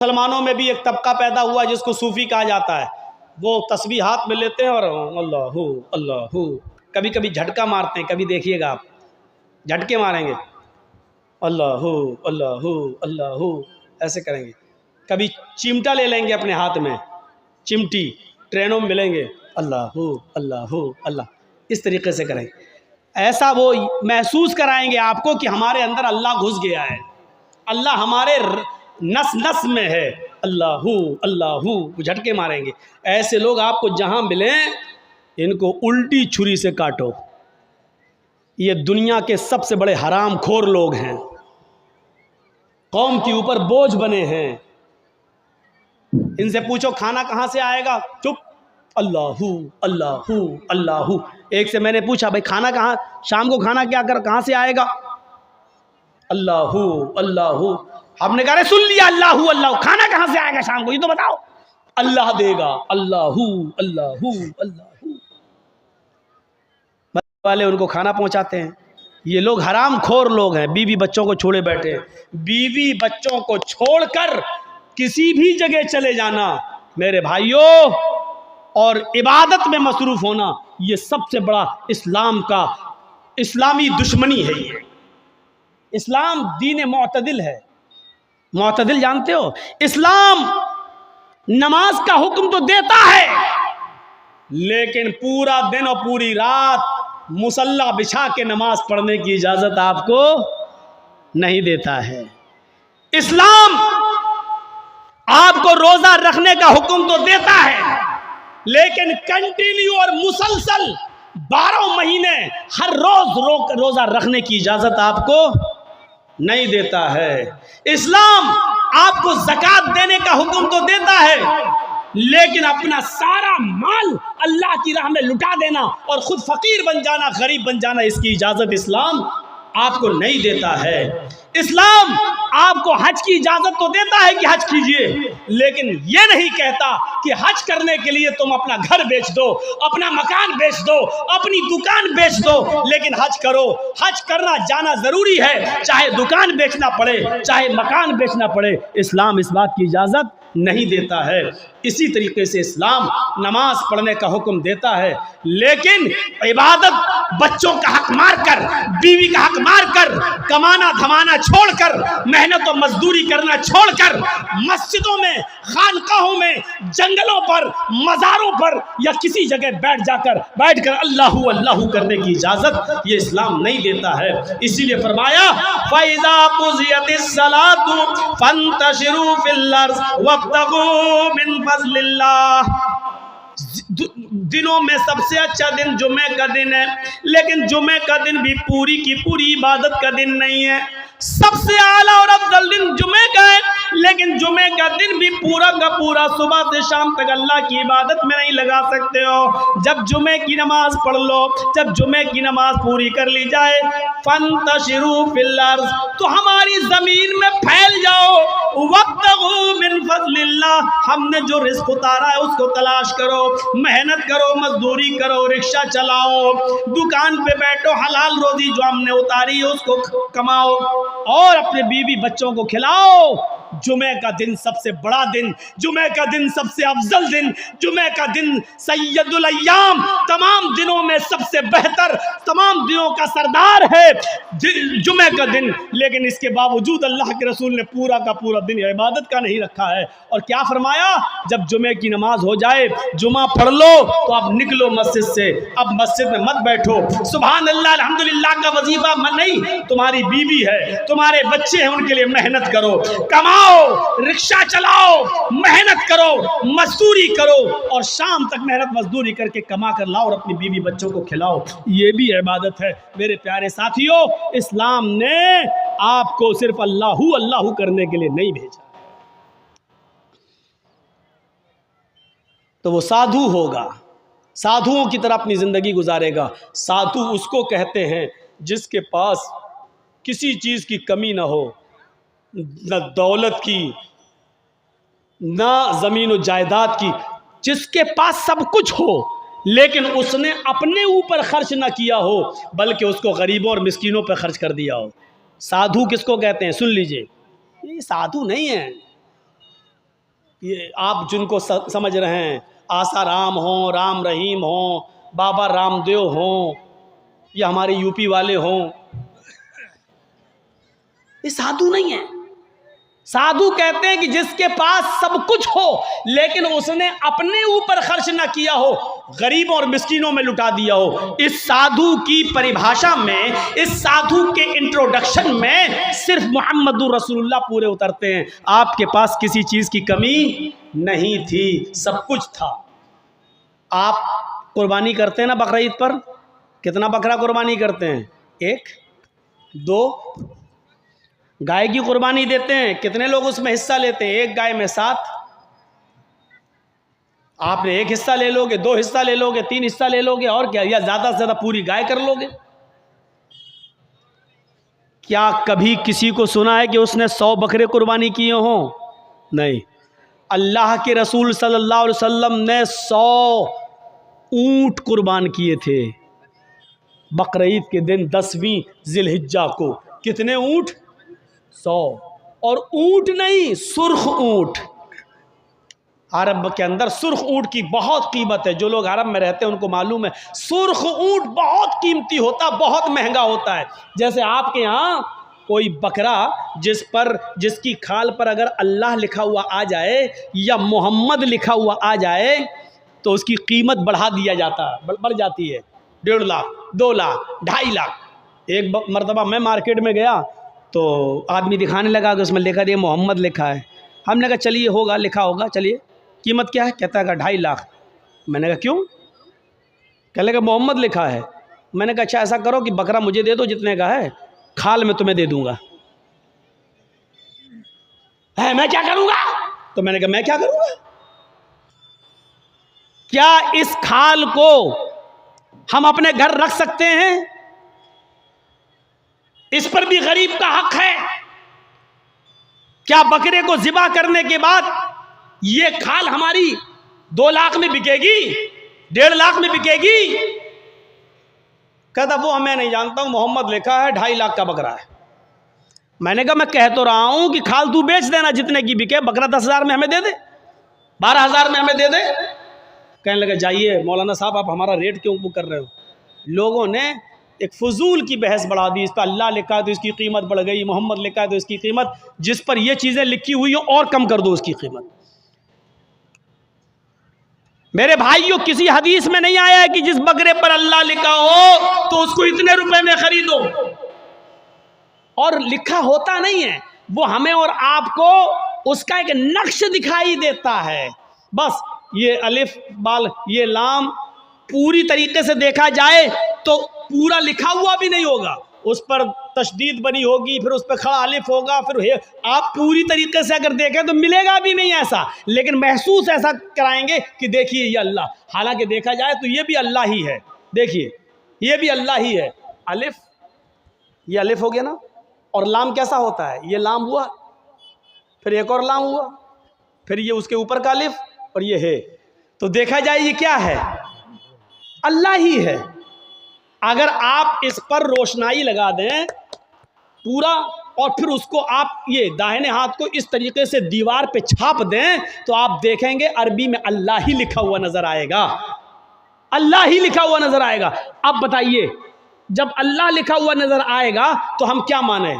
मुसलमानों में भी एक तबका पैदा हुआ जिसको सूफ़ी कहा जाता है। वो तस्बीह हाथ में लेते हैं और अल्लाहू अल्लाहू, कभी कभी झटका मारते हैं, कभी देखिएगा आप झटके मारेंगे, अल्लाहू अल्लाहू अल्लाहू ऐसे करेंगे। कभी चिमटा ले लेंगे अपने हाथ में, चिमटी ट्रेनों में मिलेंगे, अल्लाहू अल्लाहू अल्लाह, इस तरीके से करेंगे। ऐसा वो महसूस कराएंगे आपको कि हमारे अंदर अल्लाह घुस गया है, अल्लाह हमारे नस नस में है, अल्लाहू अल्लाहू, झटके मारेंगे। ऐसे लोग आपको जहां मिलें इनको उल्टी छुरी से काटो। ये दुनिया के सबसे बड़े हराम खोर लोग हैं, कौम के ऊपर बोझ बने हैं। इनसे पूछो खाना कहां से आएगा, चुप, अल्लाहू अल्लाहू अल्लाहू। एक से मैंने पूछा भाई खाना कहाँ, शाम को खाना क्या कर कहां से आएगा, अल्लाहू अल्लाहू। आपने कहा सुन लिया, अल्लाहू अल्लाहू, खाना कहां से आएगा शाम को ये तो बताओ, अल्लाह देगा, अल्लाहू अल्लाहू अल्लाहू। वाले उनको खाना पहुंचाते हैं। ये लोग हराम खोर लोग हैं, बीवी बच्चों को छोड़े बैठे हैं। बीवी बच्चों को छोड़कर किसी भी जगह चले जाना मेरे भाइयों, और इबादत में मसरूफ होना, ये सबसे बड़ा इस्लाम का, इस्लामी दुश्मनी है। ये इस्लाम दीन मुअतदिल है। मुअतदिल जानते हो, इस्लाम नमाज का हुक्म तो देता है लेकिन पूरा दिन और पूरी रात मुसल्ला बिछा के नमाज पढ़ने की इजाजत आपको नहीं देता है। इस्लाम आपको रोजा रखने का हुक्म तो देता है लेकिन कंटिन्यू और मुसलसल 12 महीने हर रोज रोजा रखने की इजाजत आपको नहीं देता है। इस्लाम आपको ज़कात देने का हुक्म तो देता है लेकिन अपना सारा माल अल्लाह की राह में लुटा देना और खुद फकीर बन जाना, गरीब बन जाना, इसकी इजाजत इस्लाम आपको नहीं देता है। इस्लाम आपको हज की इजाजत तो देता है कि हज कीजिए, लेकिन ये नहीं कहता कि हज करने के लिए तुम अपना घर बेच दो, अपना मकान बेच दो, अपनी दुकान बेच दो, लेकिन हज करो। हज करना जाना जरूरी है, चाहे दुकान बेचना पड़े, चाहे मकान बेचना पड़े, इस्लाम इस बात की इजाजत नहीं देता है। इसी तरीके से इस्लाम नमाज पढ़ने का हुक्म देता है लेकिन इबादत, बच्चों का हक मार कर, बीवी का हक मार कर, कमाना धमाना छोड़कर, मेहनत और मजदूरी करना छोड़कर, मस्जिदों में, खानकाहों में, जंगलों पर, मज़ारों पर या किसी जगह बैठकर अल्लाहू अल्लाहू करने की इजाजत ये इस्लाम नहीं देता है। इसीलिए फरमाया फ़इज़ा क़ुज़ियतिस सलातु फ़ंतशिरू फ़िल अर्ज़ वब्तगू मिन फ़ज़लिल्लाह। दिनों में सबसे अच्छा दिन जुमे का दिन है, लेकिन जुमे का दिन भी पूरी की पूरी इबादत का दिन नहीं है। सबसे आला और अफजल दिन जुमे का है, लेकिन जुमे का दिन भी पूरा का पूरा सुबह से शाम तक अल्लाह की इबादत में नहीं लगा सकते हो। जब जुमे की नमाज पढ़ लो, जब जुमे की नमाज पूरी कर ली जाए, फंतशिरू फिल अर्ज़, तो हमारी जमीन में फैल जाओ, वब्तगू मिन फ़ज़लिल्लाह, हमने जो रिज़्क़ उतारा है उसको तलाश करो, मेहनत करो, मजदूरी करो, रिक्शा चलाओ, दुकान पे बैठो, हलाल रोजी जो हमने उतारी है उसको कमाओ और अपने बीवी बच्चों को खिलाओ। जुमे का दिन सबसे बड़ा दिन, जुमे का दिन सबसे अफजल दिन, जुमे का दिन सैयदुल अय्याम, तमाम दिनों में सबसे बेहतर, तमाम दिनों का सरदार है जुमे का दिन। लेकिन इसके बावजूद अल्लाह के रसूल ने पूरा का पूरा दिन इबादत का नहीं रखा है। और क्या फरमाया, जब जुमे की नमाज हो जाए, जुमा पढ़ लो तो अब निकलो मस्जिद से, अब मस्जिद में मत बैठो, सुभान अल्लाह अल्हम्दुलिल्लाह का वजीफा नहीं, तुम्हारी बीवी है, तुम्हारे बच्चे हैं, उनके लिए मेहनत करो, कमाओ, रिक्शा चलाओ, मेहनत करो, मजदूरी करो और शाम तक मेहनत मजदूरी करके कमा कर लाओ और अपनी बीवी बच्चों को खिलाओ। ये भी इबादत है। मेरे प्यारे साथियों, इस्लाम ने आपको सिर्फ अल्लाहू अल्लाहू करने के लिए नहीं भेजा। तो वो साधु होगा, साधुओं की तरह अपनी जिंदगी गुजारेगा। साधु उसको कहते हैं जिसके पास किसी चीज की कमी ना हो, न दौलत की, ना ज़मीन और जायदाद की, जिसके पास सब कुछ हो लेकिन उसने अपने ऊपर खर्च ना किया हो बल्कि उसको गरीबों और मिस्कीनों पर खर्च कर दिया हो। साधु किसको कहते हैं, सुन लीजिए, ये साधु नहीं है, ये आप जिनको समझ रहे हैं, आसाराम हों, राम रहीम हों, बाबा रामदेव हों, या हमारे यूपी वाले हों, ये साधु नहीं है। साधु कहते हैं कि जिसके पास सब कुछ हो लेकिन उसने अपने ऊपर खर्च ना किया हो, गरीबों और मिस्कीनों में लुटा दिया हो। इस साधु की परिभाषा में, इस साधु के इंट्रोडक्शन में सिर्फ मुहम्मदुर रसूलुल्लाह पूरे उतरते हैं। आपके पास किसी चीज की कमी नहीं थी, सब कुछ था। आप कुर्बानी करते हैं ना बकरा ईद पर, कितना बकरा कुर्बानी करते हैं? 1, 2। गाय की कुर्बानी देते हैं, कितने लोग उसमें हिस्सा लेते हैं? 1 गाय में 7। आपने 1 हिस्सा ले लोगे, 2 हिस्सा ले लोगे, 3 हिस्सा ले लोगे, और क्या, या ज्यादा से ज्यादा पूरी गाय कर लोगे। क्या कभी किसी को सुना है कि उसने 100 बकरे कुर्बानी किए हों? नहीं। अल्लाह के रसूल सल्लल्लाहु अलैहि वसल्लम ने 100 ऊंट कुर्बान किए थे बकरा ईद के दिन 10वीं जिलहिज्जा को। कितने ऊंट? 100। और ऊंट नहीं, सुर्ख ऊंट। अरब के अंदर सुर्ख ऊंट की बहुत कीमत है। जो लोग अरब में रहते हैं उनको मालूम है, सुर्ख ऊंट बहुत कीमती होता, बहुत महंगा होता है। जैसे आपके यहाँ कोई बकरा जिसकी खाल पर अगर अल्लाह लिखा हुआ आ जाए या मोहम्मद लिखा हुआ आ जाए तो उसकी कीमत बढ़ा दिया जाता है, बढ़ जाती है। 1.5 लाख, 2 लाख, 2.5 लाख। एक मरतबा मैं मार्केट में गया तो आदमी दिखाने लगा कि उसमें लिखा ये मोहम्मद लिखा है। हमने कहा चलिए होगा, लिखा होगा, चलिए कीमत क्या है? कहता है 2.5 लाख। मैंने कहा क्यों? कह लगा मोहम्मद लिखा है। मैंने कहा अच्छा ऐसा करो कि बकरा मुझे दे दो जितने का है, खाल में तुम्हें दे दूंगा। है मैं क्या करूंगा? तो मैंने कहा मैं क्या करूंगा? क्या इस खाल को हम अपने घर रख सकते हैं? इस पर भी गरीब का हक है। क्या बकरे को ज़िबा करने के बाद ये खाल हमारी 2 लाख में बिकेगी, 1.5 लाख में बिकेगी? कहता वो मैं नहीं जानता हूं, मोहम्मद लिखा है, 2.5 लाख का बकरा है। मैंने कहा मैं कह तो रहा हूं कि खाल तू बेच देना जितने की बिके, बकरा 10,000 में हमें दे दे, 12,000 में हमें दे दे। कहने लगे जाइए मौलाना साहब आप हमारा रेट क्यों कर रहे हो? लोगों ने एक फजूल की बहस बढ़ा दी। इस पर अल्लाह लिखा है तो इसकी कीमत बढ़ गई, मोहम्मद लिखा है तो इसकी कीमत, जिस पर ये चीज़ें लिखी हुई हो और कम कर दो उसकी कीमत। मेरे भाइयों, किसी हदीस में नहीं आया है कि जिस बकरे पर अल्लाह लिखा हो तो उसको इतने रुपए में खरीदो। और लिखा होता नहीं है, वो हमें और आपको उसका एक नक्श दिखाई देता है। बस ये अलिफ बाल ये लाम पूरी तरीके से देखा जाए तो पूरा लिखा हुआ भी नहीं होगा, उस पर तशदीद बनी होगी, फिर उस पर खड़ा अलिफ होगा, फिर आप पूरी तरीके से अगर देखें तो मिलेगा भी नहीं ऐसा, लेकिन महसूस ऐसा कराएंगे कि देखिए ये अल्लाह। हालांकि देखा जाए तो ये भी अल्लाह ही है। देखिए ये भी अल्लाह ही है। अलिफ, ये अलिफ हो गया ना, और लाम कैसा होता है? ये लाम हुआ, फिर एक और लाम हुआ, फिर ये उसके ऊपर का अलिफ, और ये है। तो देखा जाए ये क्या है? अल्लाह ही है। अगर आप इस पर रोशनाई लगा दें पूरा, और फिर उसको आप ये दाहिने हाथ को इस तरीके से दीवार पे छाप दें तो आप देखेंगे अरबी में अल्लाह ही लिखा हुआ नजर आएगा, अल्लाह ही लिखा हुआ नजर आएगा। अब बताइए, जब अल्लाह लिखा हुआ नजर आएगा तो हम क्या माने?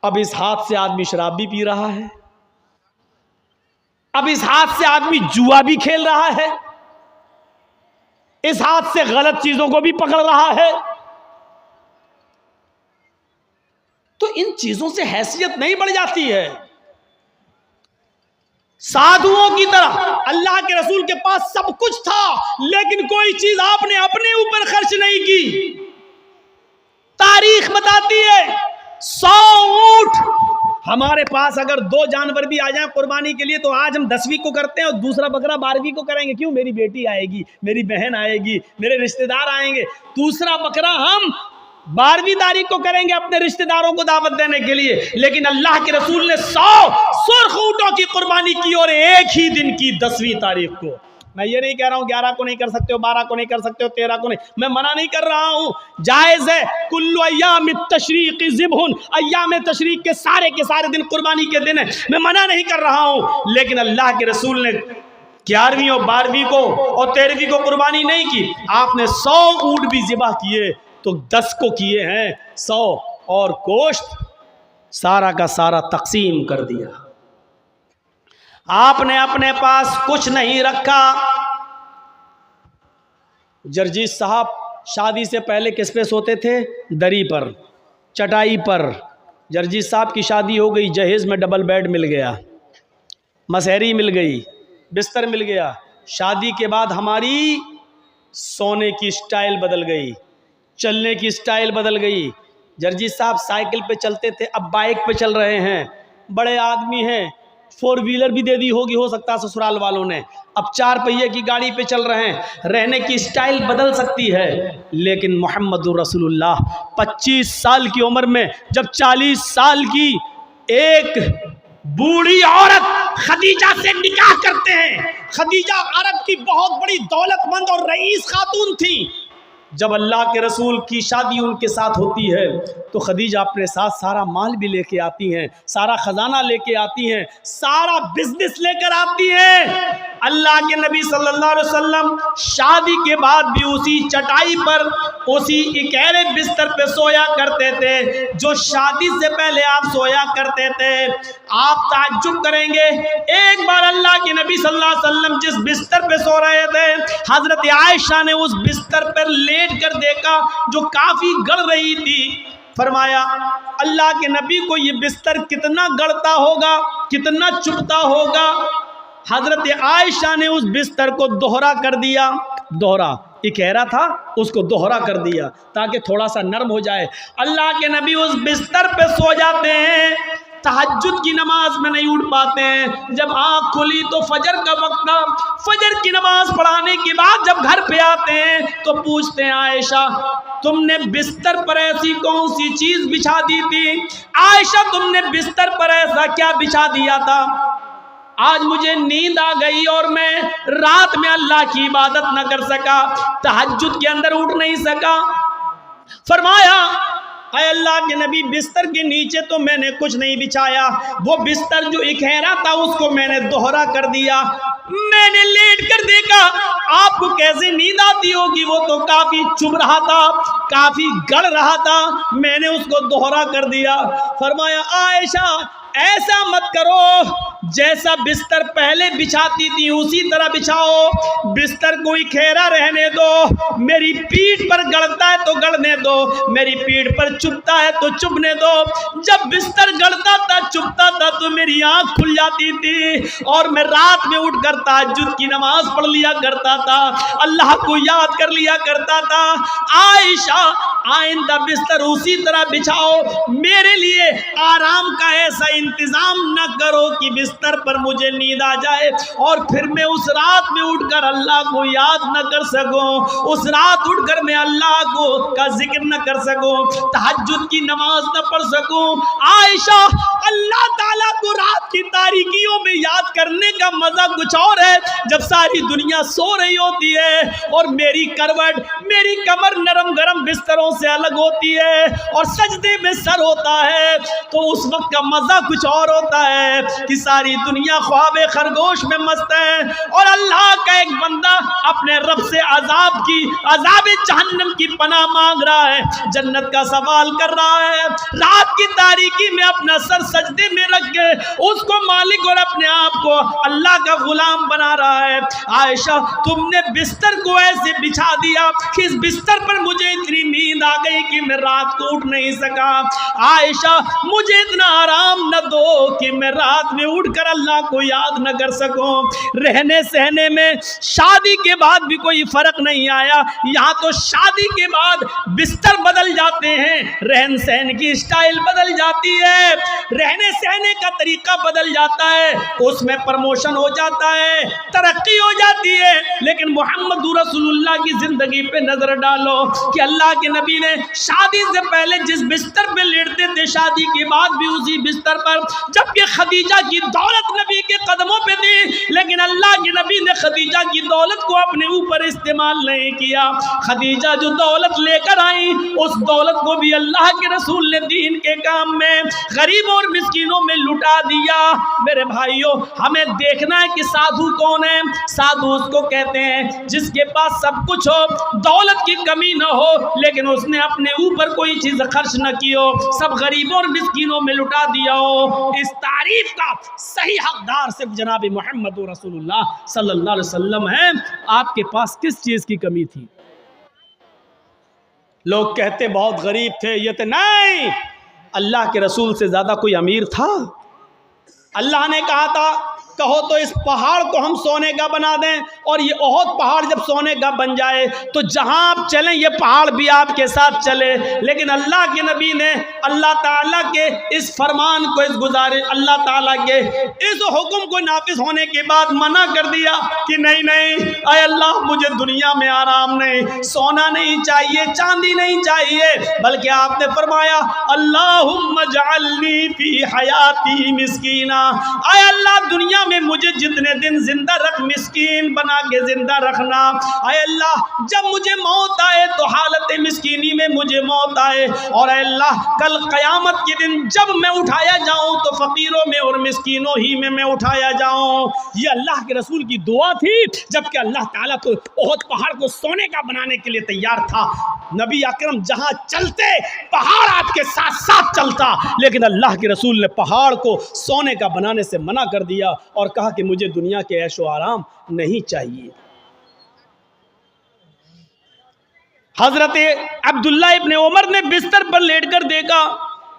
अब इस हाथ से आदमी शराब भी पी रहा है, अब इस हाथ से आदमी जुआ भी खेल रहा है, इस हाथ से गलत चीजों को भी पकड़ रहा है। तो इन चीजों से हैसियत नहीं बढ़ जाती है? साधुओं की तरह अल्लाह के रसूल के पास सब कुछ था लेकिन कोई चीज आपने अपने ऊपर खर्च नहीं की। तारीख बताती है 100 ऊंट हमारे पास अगर 2 जानवर भी आ जाएं कुर्बानी के लिए तो आज हम 10वीं को करते हैं और दूसरा बकरा 12वीं को करेंगे। क्यों? मेरी बेटी आएगी, मेरी बहन आएगी, मेरे रिश्तेदार आएंगे। दूसरा बकरा हम 12वीं तारीख को करेंगे अपने रिश्तेदारों को दावत देने के लिए। लेकिन अल्लाह के रसूल ने 100 सुर्ख ऊंटों की कुर्बानी की और एक ही दिन की 10वीं तारीख को। मैं ये नहीं कह रहा हूँ 11 को नहीं कर सकते हो, 12 को नहीं कर सकते हो, 13 को नहीं, मैं मना नहीं कर रहा हूँ, जायज़ है। कुल्लु अय्याम तशरीक़ ज़िब्हुन, अय्याम तशरीक़ के सारे दिन कुर्बानी के दिन है, मैं मना नहीं कर रहा हूँ। लेकिन अल्लाह के रसूल ने 11वीं और 12वीं को और 13वीं को कुर्बानी नहीं की, आपने 100 ऊँट भी ज़िबा किए तो 10 को किए हैं 100, और गोश्त सारा का सारा तकसीम कर दिया। आपने अपने पास कुछ नहीं रखा। जरजीत साहब शादी से पहले किस पे सोते थे? दरी पर, चटाई पर। जरजीत साहब की शादी हो गई, जहेज में डबल बेड मिल गया, मसहरी मिल गई, बिस्तर मिल गया। शादी के बाद हमारी सोने की स्टाइल बदल गई, चलने की स्टाइल बदल गई। जरजीत साहब साइकिल पे चलते थे, अब बाइक पे चल रहे हैं, बड़े आदमी हैं, 4 व्हीलर भी दे दी होगी, हो सकता है ससुराल वालों ने, अब 4 पहिए की गाड़ी पे चल रहे हैं। रहने की स्टाइल बदल सकती है, लेकिन मोहम्मदुर रसूलुल्लाह 25 साल की उम्र में जब 40 साल की एक बूढ़ी औरत खदीजा से निकाह करते हैं, खदीजा अरब की बहुत बड़ी दौलतमंद और रईस खातून थी, जब अल्लाह के रसूल की शादी उनके साथ होती है तो खदीजा अपने साथ सारा माल भी लेके आती हैं, सारा खजाना लेके आती हैं, सारा बिजनेस लेकर आती हैं। अल्लाह के नबी सल्लल्लाहु अलैहि वसल्लम शादी के बाद भी उसी चटाई पर, उसी इकहरे बिस्तर पे सोया करते थे जो शादी से पहले आप सोया करते थे। आप ताज्जुब करेंगे, एक बार अल्लाह के नबी सल्लल्लाहु अलैहि वसल्लम जिस बिस्तर पे सो रहे थे, हजरत आयशा ने उस बिस्तर पर लेट कर देखा जो काफी गड़ रही थी। फरमाया अल्लाह के नबी को ये बिस्तर कितना गड़ता होगा, कितना चुभता होगा। हजरत आयशा ने उस बिस्तर को दोहरा कर दिया, दोहरा इकहरा था उसको दोहरा कर दिया ताकि थोड़ा सा नरम हो जाए। अल्लाह के नबी उस बिस्तर पे सो जाते हैं, तहज्जुद की नमाज में नहीं उठ पाते हैं। जब आँख खुली तो फजर का वक्त था, फजर की नमाज पढ़ाने के बाद जब घर पे आते हैं तो पूछते हैं आयशा तुमने बिस्तर पर ऐसी कौन सी चीज बिछा दी थी? आयशा तुमने बिस्तर पर ऐसा क्या बिछा दिया था? आज मुझे नींद आ गई और मैं रात में अल्लाह की इबादत न कर सका, तहज्जुद के अंदर उठ नहीं सका। फरमाया अय अल्लाह के नबी बिस्तर के नीचे तो मैंने कुछ नहीं बिछाया, वो बिस्तर जो इकहरा था उसको मैंने दोहरा कर दिया। मैंने लेट कर देखा आपको कैसे नींद आती होगी, वो तो काफी चुभ रहा था, काफी गड़ रहा था, मैंने उसको दोहरा कर दिया। फरमाया आयशा ऐसा मत करो, जैसा बिस्तर पहले बिछाती थी उसी तरह बिछाओ, बिस्तर को इकहरा रहने दो, मेरी पीठ पर गड़ता है तो गड़ने दो, मेरी पीठ पर चुभता है तो चुभने दो। जब बिस्तर गड़ता था चुभता था तो मेरी आंख खुल जाती थी और मैं रात में उठ कर तहज्जुद की नमाज पढ़ लिया करता था, अल्लाह को याद कर लिया करता था। आयशा आइंदा बिस्तर उसी तरह बिछाओ, मेरे लिए आराम का ऐसा इंतजाम न करो कि बिस्तर पर मुझे नींद आ जाए और फिर मैं उस रात में उठकर अल्लाह को याद न कर सकूं, उस रात उठकर मैं अल्लाह को का जिक्र न कर सकूं, तहज्जुद की नमाज न पढ़ सकूं। आयशा अल्लाह ताला को रात की तारीकियों में याद करने का मजा कुछ और है, जब सारी दुनिया सो रही होती है और मेरी करवट, मेरी कमर नरम गरम बिस्तरों से अलग होती है और सजदे में सर होता है, तो उस वक्त का मजा कुछ और होता है कि सारी दुनिया ख्वाबे खरगोश में मस्त है और अल्लाह का एक बंदा अपने रब से अजाब जहन्नम की पनाह मांग रहा है, जन्नत का सवाल कर रहा है, रात की तारीकी में अपना सर सजदे में रख के उसको मालिक और अपने आप को अल्लाह का गुलाम बना रहा है। आयशा तुमने बिस्तर को ऐसे बिछा दिया कि इस बिस्तर पर मुझे इतनी नींद आ गई कि मैं रात को उठ नहीं सका। आयशा मुझे इतना आराम न दो कि मैं रात में उठकर अल्लाह को याद न कर सकूं। रहने सहने में शादी के बाद भी कोई फर्क नहीं आया, यहाँ तो शादी के बाद बिस्तर बदल जाते हैं, रहन सहन की स्टाइल बदल जाती है, रहने सहने का तरीका बदल जाता है, उसमें उसमें प्रमोशन हो जाता है, तरक्की हो जाती है। लेकिन मोहम्मद रसूलुल्लाह की जिंदगी पे नजर डालो कि अल्लाह के नबी ने शादी से पहले जिस बिस्तर पे लेटते थे, शादी के बाद भी उसी बिस्तर पर, जबकि खदीजा की दौलत नबी के कदमों पे थी, लेकिन अल्लाह के नबी ने खदीजा की दौलत को अपने ऊपर इस्तेमाल नहीं किया। खदीजा जो दौलत लेकर आई, उस दौलत को भी अल्लाह के रसूल ने दीन के काम में, गरीबों और मिस्कीनों में लुटा दिया। मेरे भाइयों, हमें देखना है कि साधु कौन है। साधु उसको कहते हैं जिसके पास सब कुछ हो, दौलत की कमी न हो, लेकिन उसने अपने ऊपर कोई चीज खर्च न की हो, सब गरीबों और मिस्कीनों में लुटा दिया हो। इस तारीफ का सही हकदार सिर्फ जनाब मोहम्मद रसूलुल्लाह सल्लल्लाहु अलैहि वसल्लम है। आपके पास किस चीज की कमी थी? लोग कहते बहुत गरीब थे, ये तो नहीं, अल्लाह के रसूल से ज्यादा कोई अमीर था? अल्लाह ने कहा था कहो तो इस पहाड़ को हम सोने का बना दें, और ये ओहद पहाड़ जब सोने का बन जाए तो जहां आप चलें ये पहाड़ भी आपके साथ चले। लेकिन अल्लाह के नबी ने अल्लाह ताला के इस फरमान को, इस गुजारिश, अल्लाह ताला के इस हुक्म को नाफिज होने के बाद मना कर दिया कि नहीं नहीं, अय अल्लाह मुझे दुनिया में आराम नहीं, सोना नहीं चाहिए, चांदी नहीं चाहिए, बल्कि आपने फरमाया अल्लाहुम्मा जअलनी फी हयाती मिस्कीना, अय अल्लाह दुनिया में मुझे जितने दिन जिंदा रख, मिस्कीन बना के जिंदा रखना। अय अल्लाह जब मुझे मौत आए तो हालत मिस्कीनी में मुझे मौत आए, और अय अल्लाह कल क़यामत के दिन जब मैं उठाया जाऊं तो फकीरों में और मिस्कीनों ही में मैं उठाया जाऊं। ये अल्लाह के रसूल की दुआ थी, जबकि अल्लाह ताला तो ओहद पहाड़ को सोने का बनाने के लिए तैयार था। नबी अकरम जहां चलते पहाड़ आपके साथ साथ चलता, लेकिन अल्लाह के रसूल ने पहाड़ को सोने का बनाने से मना कर दिया और कहा कि मुझे दुनिया के ऐशो आराम नहीं चाहिए। हजरत अब्दुल्ला इब्ने उमर ने बिस्तर पर लेटकर देखा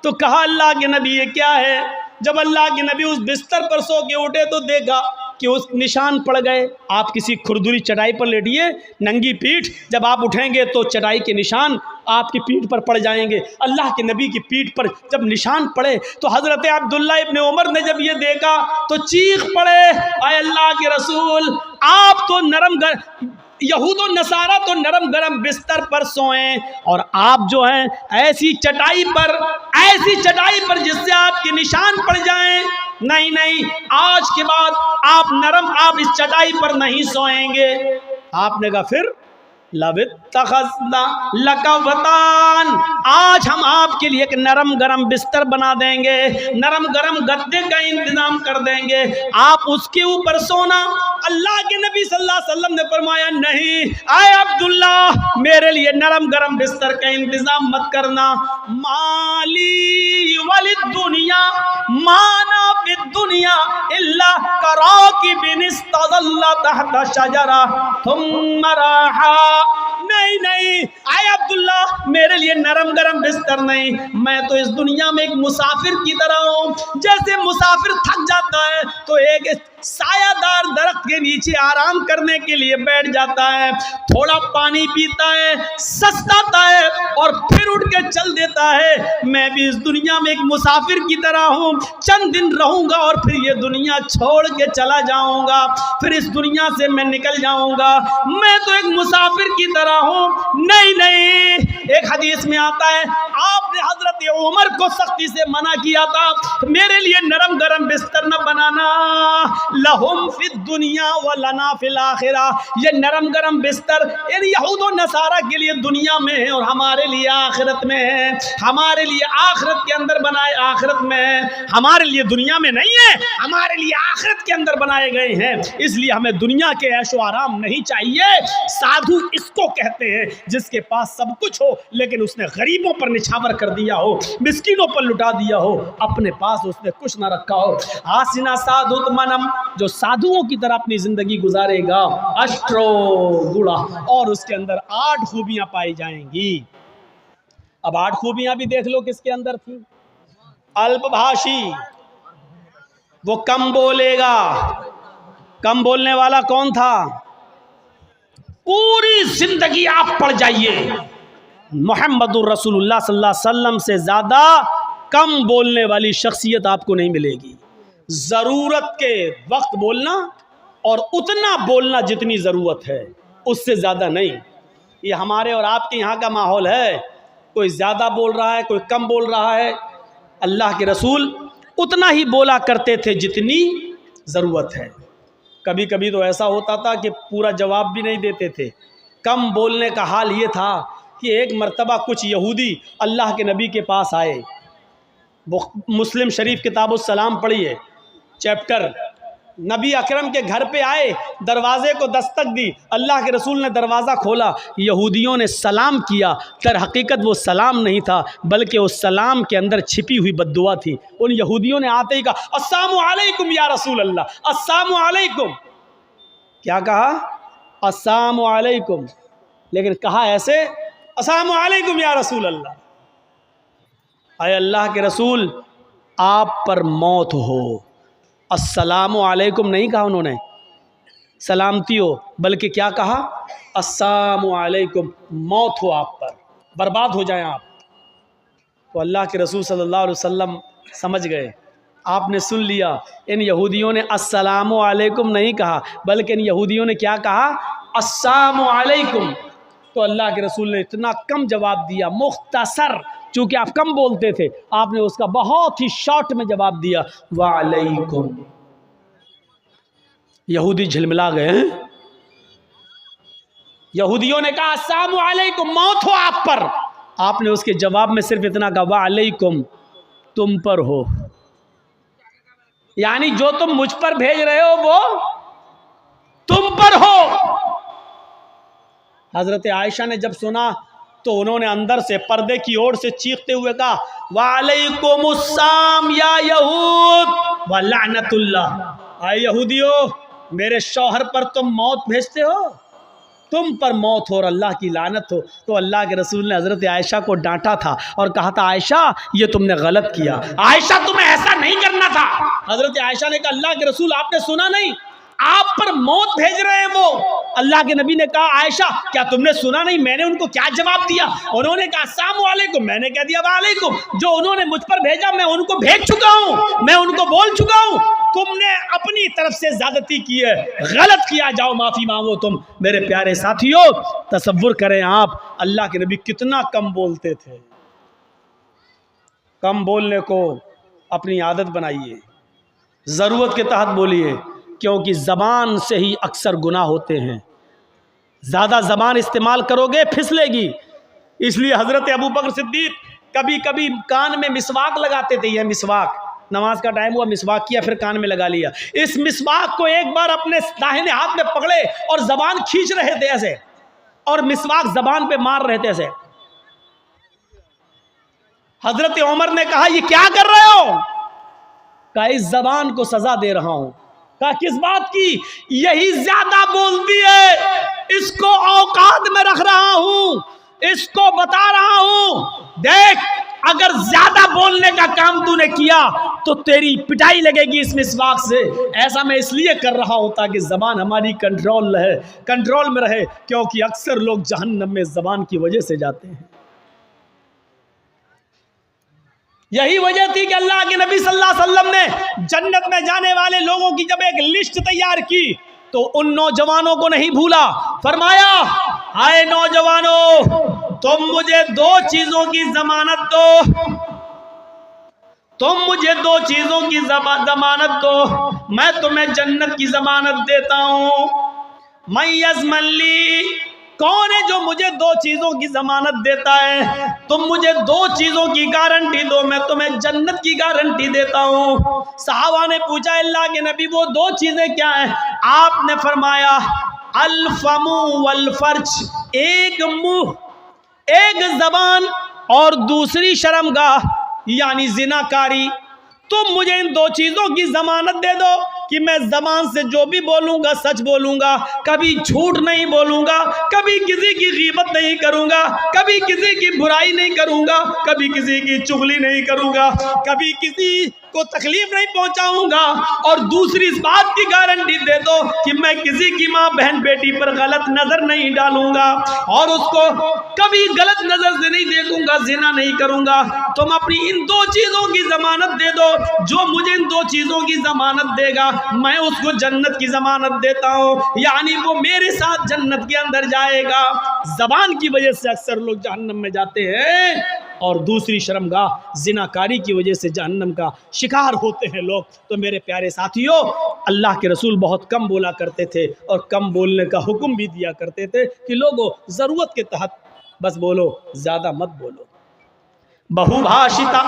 तो कहा अल्लाह के नबी ये क्या है? जब अल्लाह के नबी उस बिस्तर पर सो के उठे तो देखा कि उस निशान पड़ गए। आप किसी खुरदुरी चटाई पर लेटिए, नंगी पीठ, जब आप उठेंगे तो चटाई के निशान आपकी पीठ पर पड़ जाएंगे। अल्लाह के नबी की पीठ पर जब निशान पड़े तो हज़रत अब्दुल्ला इब्ने उमर ने जब ये देखा तो चीख पड़े, आए अल्लाह के रसूल, आप तो यहूद और नसारा तो नरम गरम बिस्तर पर सोएं, और आप जो हैं ऐसी चटाई पर जिससे आपके निशान पड़ जाएं। नहीं नहीं, आज के बाद आप इस चटाई पर नहीं सोएंगे। आपने कहा फिर लवित्तखज़ना लकवतान, आज हम आपके लिए एक नरम गरम बिस्तर बना देंगे, नरम गरम गद्दे का इंतजाम कर देंगे, आप उसके ऊपर सोना। अल्लाह के नबी सल्लल्लाहु अलैहि वसल्लम ने फरमाया नहीं, आए अब्दुल्ला मेरे लिए नरम गरम बिस्तर का इंतजाम मत करना। माली वलिद दुनिया माना फिद दुनिया इल्ला कराकिबिन इस्तज़ल्ला तहता शजरा थुम्मा राहा। नहीं नहीं, आए अब्दुल्ला मेरे लिए नरम गरम बिस्तर नहीं, मैं तो इस दुनिया में एक मुसाफिर की तरह हूँ। जैसे मुसाफिर थक जाता है तो एक सायादार दरख्त के नीचे आराम करने के लिए बैठ जाता है, थोड़ा पानी पीता है, सस्ताता है और फिर उठ के चल देता है। मैं भी इस दुनिया में एक मुसाफिर की तरह हूँ, चंद दिन रहूँगा और फिर ये दुनिया छोड़ के चला जाऊँगा, फिर इस दुनिया से मैं निकल जाऊँगा। मैं तो एक मुसाफिर की तरह हूँ। नहीं नहीं, एक हदीस में आता है आपने हजरत उमर को सख्ती से मना किया था, मेरे लिए नरम गरम बिस्तर न बनाना, लहुम फिद दुनिया व लना फिल आखिरा। ये नरम गरम बिस्तर इन यहूद और नसारा के लिए दुनिया में है और हमारे लिए आखिरत में है। हमारे लिए आखिरत के अंदर बनाए, आखिरत में है, हमारे लिए दुनिया में नहीं है, हमारे लिए आखिरत के अंदर बनाए गए हैं। इसलिए हमें दुनिया के ऐशो आराम नहीं चाहिए। साधु इसको कहते हैं जिसके पास सब कुछ हो लेकिन उसने गरीबों पर निछावर कर दिया हो, मिस्कीनों पर लुटा दिया हो, अपने पास उसने कुछ ना रखा हो। आसिना साधुत मनम, जो साधुओं की तरह अपनी जिंदगी गुजारेगा, अष्टो गुड़ा, और उसके अंदर 8 खूबियां पाई जाएंगी। अब 8 खूबियां भी देख लो किसके अंदर थी। अल्पभाषी, वो कम बोलेगा। कम बोलने वाला कौन था? पूरी जिंदगी आप पढ़ जाइए, मुहम्मदुर रसूलुल्लाह सल्लल्लाहु अलैहि वसल्लम से ज्यादा कम बोलने वाली शख्सियत आपको नहीं मिलेगी। ज़रूरत के वक्त बोलना और उतना बोलना जितनी ज़रूरत है, उससे ज़्यादा नहीं। ये हमारे और आपके यहाँ का माहौल है, कोई ज़्यादा बोल रहा है, कोई कम बोल रहा है। अल्लाह के रसूल उतना ही बोला करते थे जितनी ज़रूरत है। कभी कभी तो ऐसा होता था कि पूरा जवाब भी नहीं देते थे। कम बोलने का हाल ये था कि एक मर्तबा कुछ यहूदी अल्लाह के नबी के पास आए। मुस्लिम शरीफ किताबुस सलाम पढ़िए, चैप्टर। नबी अकरम के घर पे आए, दरवाज़े को दस्तक दी, अल्लाह के रसूल ने दरवाज़ा खोला, यहूदियों ने सलाम किया। दर हकीकत वो सलाम नहीं था, बल्कि उस सलाम के अंदर छिपी हुई बद्दुआ थी। उन यहूदियों ने आते ही कहा, अस्सलामु अलैकुम या रसूल अल्लाह, अस्सलामु अलैकुम। क्या कहा? अस्सलामु अलैकुम, लेकिन कहा ऐसे, अस्सलामु अलैकुम या रसूल अल्लाह। आए अल्लाह के रसूल, आप पर मौत हो। अस्सलामु अलैकुम नहीं कहा उन्होंने, सलामती हो, बल्कि क्या कहा? अस्सलामु अलैकुम, मौत हो आप पर, बर्बाद हो जाएं आप। तो अल्लाह के रसूल सल्लल्लाहु अलैहि वसल्लम समझ गए, आपने सुन लिया। इन यहूदियों ने अस्सलामु अलैकुम नहीं कहा, बल्कि इन यहूदियों ने क्या कहा? अस्सलामु अलैकुम। तो अल्लाह के रसूल ने इतना कम जवाब दिया, मुख्तसर, चूँकि आप कम बोलते थे, आपने उसका बहुत ही शॉर्ट में जवाब दिया, वालेकुम। यहूदी झिलमिला गए। यहूदियों ने कहा अस्सलामु अलैकुम, मौत हो आप पर। आपने उसके जवाब में सिर्फ इतना कहा, वालेकुम, तुम पर हो। यानी जो तुम मुझ पर भेज रहे हो वो तुम पर हो। हजरत आयशा ने जब सुना तो उन्होंने अंदर से पर्दे की ओर से चीखते हुए कहा, वालेकुमुस्सलाम या यहूद व लानतुल्लाह। आए यहूदियों, मेरे शौहर पर तुम मौत भेजते हो, तुम पर मौत हो और अल्लाह की लानत हो। तो अल्लाह के रसूल ने हज़रत आयशा को डांटा था और कहा था, आयशा ये तुमने गलत किया, आयशा तुम्हें ऐसा नहीं करना था। हज़रत आयशा ने कहा, अल्लाह के रसूल आपने सुना नहीं, आप पर मौत भेज रहे हैं वो। अल्लाह के नबी ने कहा, आयशा क्या तुमने सुना नहीं मैंने उनको क्या जवाब दिया? उन्होंने कहा अस्सलामु अलैकुम, मैंने कह दिया वालेकुम। जो उन्होंने मुझ पर भेजा मैं उनको भेज चुका हूँ, मैं उनको बोल चुका हूँ। तुमने अपनी तरफ से ज्यादती की है, गलत किया, जाओ माफी मांगो तुम। मेरे प्यारे साथियों, तसव्वुर करें आप, अल्लाह के नबी कितना कम बोलते थे। कम बोलने को अपनी आदत बनाइए, ज़रूरत के तहत बोलिए, क्योंकि ज़बान से ही अक्सर गुनाह होते हैं। ज़्यादा ज़बान इस्तेमाल करोगे फिसलेगी। इसलिए हज़रत अबू बकर सिद्दीक कभी कभी कान में मिसवाक लगाते थे। यह मिसवाक, नमाज का टाइम हुआ, मिसवाक किया, फिर कान में लगा लिया। इस मिसवाक को एक बार अपने दाहिने हाथ में पकड़े और ज़बान खींच रहे थे ऐसे, और मिसवाक ज़बान पे मार रहे थे ऐसे। हज़रत उमर ने कहा, ये क्या कर रहे हो? कहा, इस ज़बान को सज़ा दे रहा हूँ। कहा, किस बात की? यही ज्यादा बोलती है, इसको औकात में रख रहा हूं, इसको बता रहा हूं, देख अगर ज्यादा बोलने का काम तूने किया तो तेरी पिटाई लगेगी इस मिसवाक से। ऐसा मैं इसलिए कर रहा हूं ताकि जबान हमारी कंट्रोल में रहे, क्योंकि अक्सर लोग जहन्नम में जबान की वजह से जाते हैं। यही वजह थी कि अल्लाह के नबी सल्लल्लाहु अलैहि वसल्लम ने जन्नत में जाने वाले लोगों की जब एक लिस्ट तैयार की तो उन नौजवानों को नहीं भूला। फरमाया, हाय नौजवानों, तुम मुझे दो चीजों की जमानत दो, तुम मुझे दो चीजों की जमानत दो, मैं तुम्हें जन्नत की जमानत देता हूं। मैं यज़मली, कौन है जो मुझे दो चीजों की जमानत देता है? तुम मुझे दो चीजों की गारंटी दो, मैं तुम्हें जन्नत की गारंटी देता हूँ। सहाबा ने पूछा, अल्लाह के नबी वो दो चीजें क्या हैं? आपने फरमाया, अल फमु वल फर्ज, एक मुंह, एक जबान और दूसरी शर्मगाह यानी जिनाकारी। तुम मुझे इन दो चीजों की जमानत दे दो कि मैं जबान से जो भी बोलूंगा सच बोलूंगा, कभी झूठ नहीं बोलूंगा, कभी किसी की गीबत नहीं करूंगा, कभी किसी की बुराई नहीं करूंगा, कभी किसी की चुगली नहीं करूंगा, कभी किसी को तकलीफ नहीं पहुंचाऊंगा, और दूसरी इस बात की गारंटी दे दो कि मैं किसी की माँ बहन बेटी पर गलत नजर नहीं डालूंगा और उसको कभी गलत नजर से नहीं देखूंगा, जिना नहीं करूंगा। तुम अपनी इन दो चीजों की जमानत दे दो, जो मुझे इन दो चीजों की जमानत देगा मैं उसको जन्नत की जमानत देता हूं, यानी वो मेरे साथ जन्नत के अंदर जाएगा। जबान की वजह से अक्सर लोग जहन्नम में जाते हैं, और दूसरी शर्मगाह जिनाकारी की वजह से जहन्नम का शिकार होते हैं लोग। तो मेरे प्यारे साथियों, अल्लाह के रसूल बहुत कम बोला करते थे और कम बोलने का हुक्म भी दिया करते थे कि लोगों ज़रूरत के तहत बस बोलो, ज़्यादा मत बोलो। बहुभाषिता,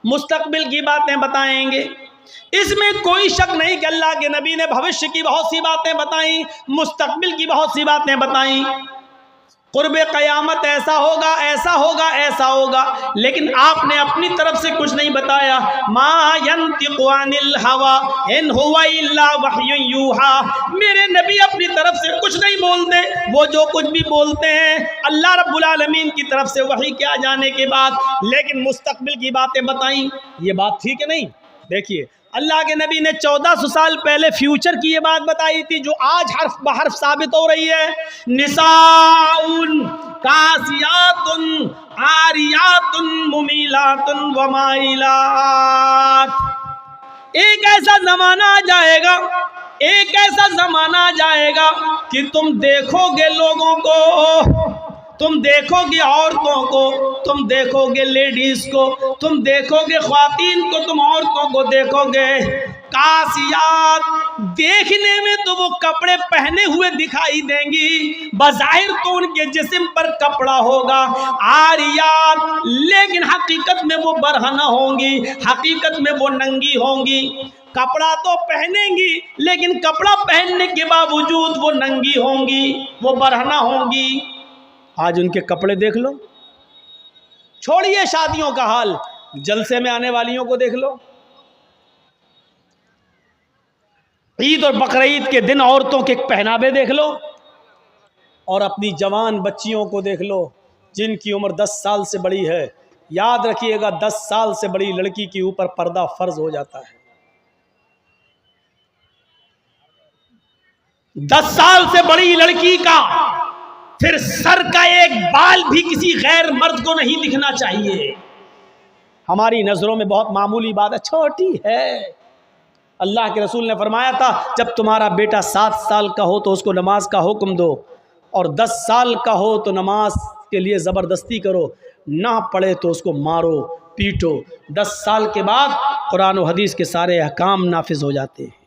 मुस्तकबिल की बातें बताएंगे, इसमें कोई शक नहीं कि अल्लाह के नबी ने भविष्य की बहुत सी बातें बताई, मुस्तकबिल की बहुत सी बातें बताई। कुर्बे क़यामत ऐसा होगा, ऐसा होगा, ऐसा होगा, लेकिन आपने अपनी तरफ से कुछ नहीं बताया। मा यंतिक़ु अनिल हवा इन हुवा इल्ला वह्युन यूहा, मेरे नबी अपनी तरफ से कुछ नहीं बोलते, वो जो कुछ भी बोलते हैं अल्लाह रब्बुल आलमीन की तरफ से वही के आ जाने के बाद। लेकिन मुस्तकबिल की बातें बताई, ये बात ठीक है नहीं? देखिए, अल्लाह के नबी ने 1400 साल पहले फ्यूचर की ये बात बताई थी, जो आज हर्फ बहर्फ साबित हो रही है। निसाउन कासियातुन आरियातुन मुमीलातुन वमाइलात। एक ऐसा जमाना आ जाएगा, एक ऐसा जमाना आ जाएगा कि तुम देखोगे लोगों को, तुम देखोगे औरतों को, तुम देखोगे लेडीज को, तुम देखोगे ख्वातीन को, तुम औरतों को देखोगे कासियात, देखने में तो वो कपड़े पहने हुए दिखाई देंगी, बज़ाहिर तो उनके जिस्म पर कपड़ा होगा। आरियात, लेकिन हकीकत में वो बरहना होंगी, हकीकत में वो नंगी होंगी। कपड़ा तो पहनेंगी, लेकिन कपड़ा पहनने के बावजूद वो नंगी होंगी, वो बरहना होंगी। आज उनके कपड़े देख लो, छोड़िए शादियों का हाल, जलसे में आने वालियों को देख लो। ईद और बकरीद के दिन औरतों के पहनावे देख लो, और अपनी जवान बच्चियों को देख लो जिनकी उम्र 10 साल से बड़ी है। याद रखिएगा, 10 साल से बड़ी लड़की के ऊपर पर्दा फर्ज हो जाता है। 10 साल से बड़ी लड़की का फिर सर का एक बाल भी किसी गैर मर्द को नहीं दिखना चाहिए। हमारी नजरों में बहुत मामूली बात है, छोटी है। अल्लाह के रसूल ने फरमाया था, जब तुम्हारा बेटा 7 साल का हो तो उसको नमाज का हुक्म दो, और 10 साल का हो तो नमाज के लिए ज़बरदस्ती करो, ना पढ़े तो उसको मारो पीटो। 10 साल के बाद कुरान और हदीस के सारे अहकाम नाफिज हो जाते हैं।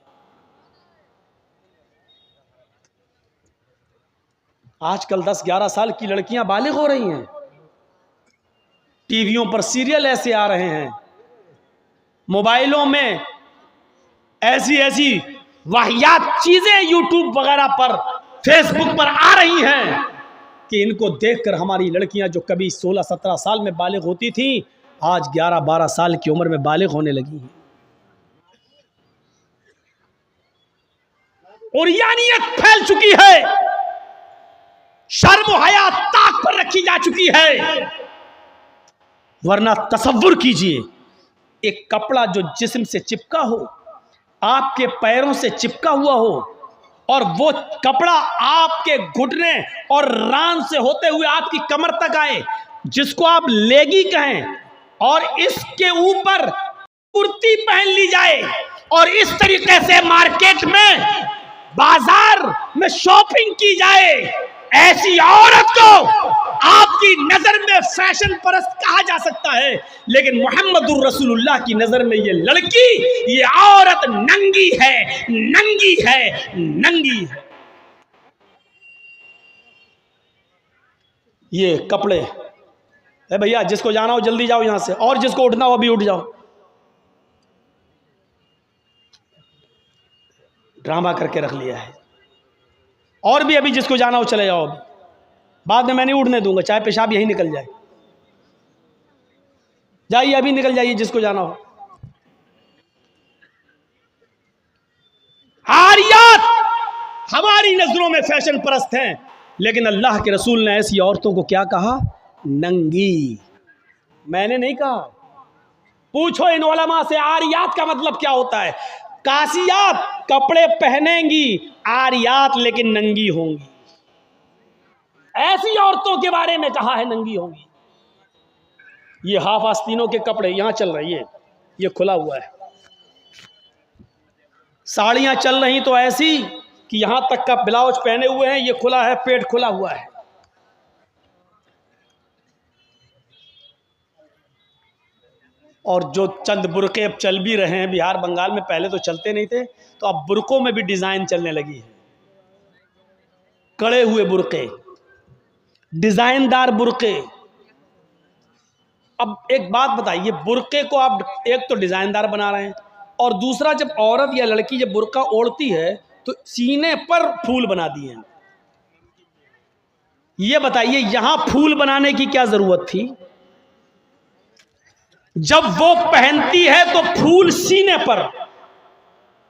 आजकल 10-11 साल की लड़कियां बालिग हो रही हैं, टीवियों पर सीरियल ऐसे आ रहे हैं, मोबाइलों में ऐसी ऐसी वाहियात चीजें यूट्यूब वगैरह पर, फेसबुक पर आ रही हैं कि इनको देखकर हमारी लड़कियां जो कभी 16-17 साल में बालिग होती थी, आज 11-12 साल की उम्र में बालिग होने लगी हैं। उरियानियत फैल चुकी है, शर्म हया ताक पर रखी जा चुकी है। वरना तसव्वुर कीजिए, एक कपड़ा जो जिस्म से चिपका हो, आपके पैरों से चिपका हुआ हो, और वो कपड़ा आपके घुटने और रान से होते हुए आपकी कमर तक आए, जिसको आप लेगी कहें, और इसके ऊपर कुर्ती पहन ली जाए, और इस तरीके से मार्केट में, बाजार में शॉपिंग की जाए, ऐसी औरत को आपकी नजर में फैशन परस्त कहा जा सकता है, लेकिन मोहम्मदुर रसूलुल्लाह की नजर में ये लड़की, ये औरत नंगी है, नंगी है, नंगी है। ये कपड़े है भैया, जिसको जाना हो जल्दी जाओ यहां से, और जिसको उठना हो अभी उठ जाओ। ड्रामा करके रख लिया है। और भी अभी जिसको जाना हो चले जाओ, अभी बाद में मैं नहीं उड़ने दूंगा, चाहे पेशाब यही निकल जाए। जाइए, अभी निकल जाइए जिसको जाना हो। आरियात हमारी नजरों में फैशन परस्त हैं, लेकिन अल्लाह के रसूल ने ऐसी औरतों को क्या कहा? नंगी। मैंने नहीं कहा, पूछो इन उलमा से आरियात का मतलब क्या होता है। कासियात कपड़े पहनेंगी, आरियात लेकिन नंगी होंगी। ऐसी औरतों के बारे में कहा है नंगी होंगी। ये हाफ आस्तीनों के कपड़े यहां चल रही है, ये खुला हुआ है। साड़ियां चल रही तो ऐसी कि यहां तक का ब्लाउज पहने हुए हैं, ये खुला है, पेट खुला हुआ है। और जो चंद बुरके अब चल भी रहे हैं बिहार बंगाल में, पहले तो चलते नहीं थे, तो अब बुरकों में भी डिजाइन चलने लगी है। कड़े हुए बुरके, डिजाइनदार बुरके। अब एक बात बताइए, बुरके को आप एक तो डिजाइनदार बना रहे हैं, और दूसरा जब औरत या लड़की जब बुरका ओढ़ती है तो सीने पर फूल बना दिए हैं। ये बताइए यहां फूल बनाने की क्या जरूरत थी? जब वो पहनती है तो फूल सीने पर,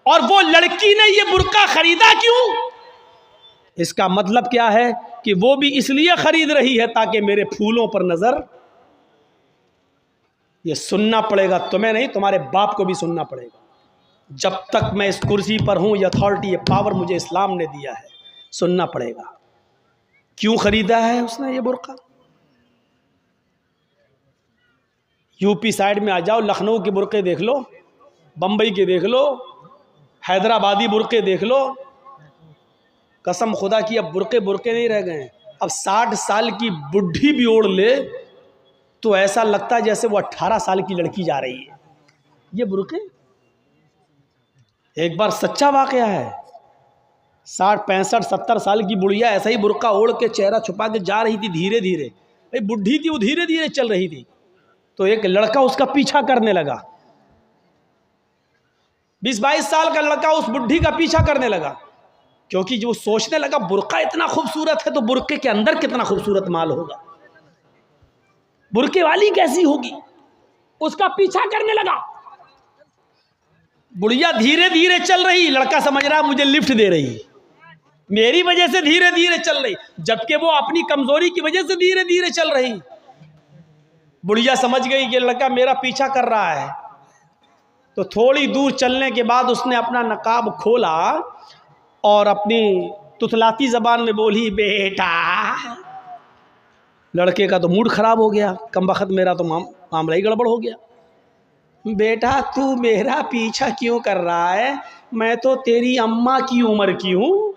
और वो लड़की ने ये बुरका खरीदा क्यों? इसका मतलब क्या है कि वो भी इसलिए खरीद रही है ताकि मेरे फूलों पर नजर। ये सुनना पड़ेगा तुम्हें नहीं, तुम्हारे बाप को भी सुनना पड़ेगा। जब तक मैं इस कुर्सी पर हूं, ये अथॉरिटी, ये पावर मुझे इस्लाम ने दिया है, सुनना पड़ेगा। क्यों खरीदा है उसने ये बुरका? यूपी साइड में आ जाओ, लखनऊ के बुरके देख लो, बंबई के देख लो, हैदराबादी बुरके देख लो। कसम खुदा की अब बुरके बुरके नहीं रह गए। अब 60 साल की बुढ़ी भी ओढ़ ले तो ऐसा लगता है जैसे वो 18 साल की लड़की जा रही है। ये बुरके एक बार सच्चा वाकया है। 60, 65, 70 साल की बुढ़िया ऐसा ही बुरका ओढ़ के चेहरा छुपा के जा रही थी धीरे धीरे। भाई बुढ़ी थी वो, धीरे धीरे चल रही थी, तो एक लड़का उसका पीछा करने लगा। 20-22 साल का लड़का उस बुढ़ी का पीछा करने लगा, क्योंकि जो सोचने लगा बुरका इतना खूबसूरत है तो बुरके के अंदर कितना खूबसूरत माल होगा, बुरके वाली कैसी होगी, उसका पीछा करने लगा। बुढ़िया धीरे धीरे चल रही, लड़का समझ रहा मुझे लिफ्ट दे रही, मेरी वजह से धीरे धीरे चल रही, जबकि वो अपनी कमजोरी की वजह से धीरे धीरे चल रही। बुढ़िया समझ गई कि लड़का मेरा पीछा कर रहा है, तो थोड़ी दूर चलने के बाद उसने अपना नकाब खोला और अपनी तुतलाती जबान में बोली, बेटा। लड़के का तो मूड खराब हो गया, कम वक्त मेरा तो मामला ही गड़बड़ हो गया। बेटा तू मेरा पीछा क्यों कर रहा है, मैं तो तेरी अम्मा की उम्र की हूं।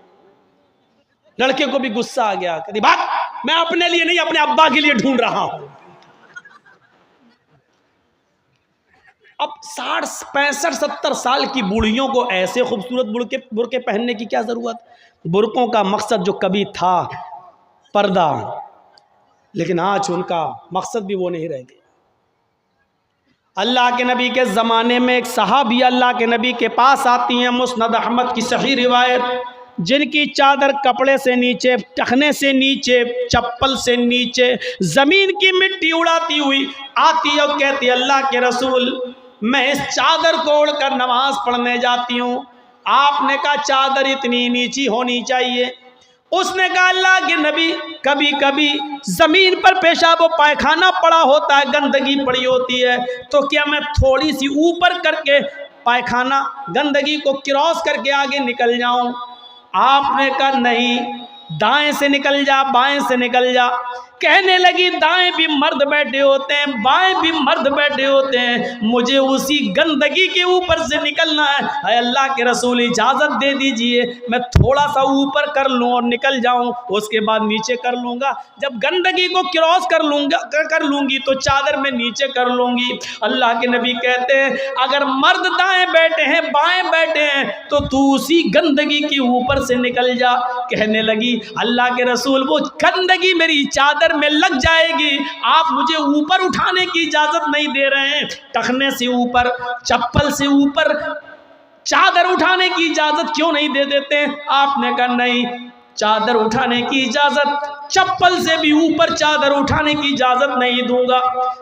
लड़के को भी गुस्सा आ गया, कहती बात, मैं अपने लिए नहीं अपने अब्बा के लिए ढूंढ रहा हूं। अब 60, 65, 70 साल की बूढ़ियों को ऐसे खूबसूरत बुरके पहनने की क्या जरूरत? बुरकों का मकसद जो कभी था पर्दा, लेकिन आज उनका मकसद भी वो नहीं रह गया। अल्लाह के नबी के ज़माने में एक सहाबी अल्लाह के नबी के पास आती हैं, मुस्नद अहमद की सही रिवायत, जिनकी चादर कपड़े से नीचे, टखने से नीचे, चप्पल से नीचे ज़मीन की मिट्टी उड़ाती हुई आती और कहती, अल्लाह के रसूल मैं इस चादर को ओढ़कर नमाज पढ़ने जाती हूँ। आपने कहा चादर इतनी नीची होनी चाहिए। उसने कहा अल्लाह के नबी कभी कभी जमीन पर पेशाब व पायखाना पड़ा होता है, गंदगी पड़ी होती है, तो क्या मैं थोड़ी सी ऊपर करके पायखाना गंदगी को क्रॉस करके आगे निकल जाऊं? आपने कहा नहीं, दाएं से निकल जा, बाएं से निकल जा। कहने लगी दाएं भी मर्द बैठे होते हैं, बाएं भी मर्द बैठे होते हैं, मुझे उसी गंदगी के ऊपर से निकलना है। अल्लाह के रसूल इजाज़त दे दीजिए, मैं थोड़ा सा ऊपर कर लूँ और निकल जाऊँ, उसके बाद नीचे कर लूँगा। जब गंदगी को क्रॉस कर लूँगी तो चादर में नीचे कर लूँगी। अल्लाह के नबी कहते हैं अगर मर्द दाएं बैठे हैं, बाएं बैठे हैं, तो तू उसी गंदगी के ऊपर से निकल जा। कहने लगी अल्लाह के रसूल वो गंदगी मेरी चादर में लग जाएगी, आप मुझे ऊपर उठाने की इजाजत नहीं दे रहे हैं, टखने से ऊपर, चप्पल से ऊपर चादर उठाने की इजाजत क्यों नहीं दे देते? आपने कहा नहीं, चादर उठाने की इजाजत चप्पल से भी ऊपर चादर उठाने की इजाजत नहीं दूंगा।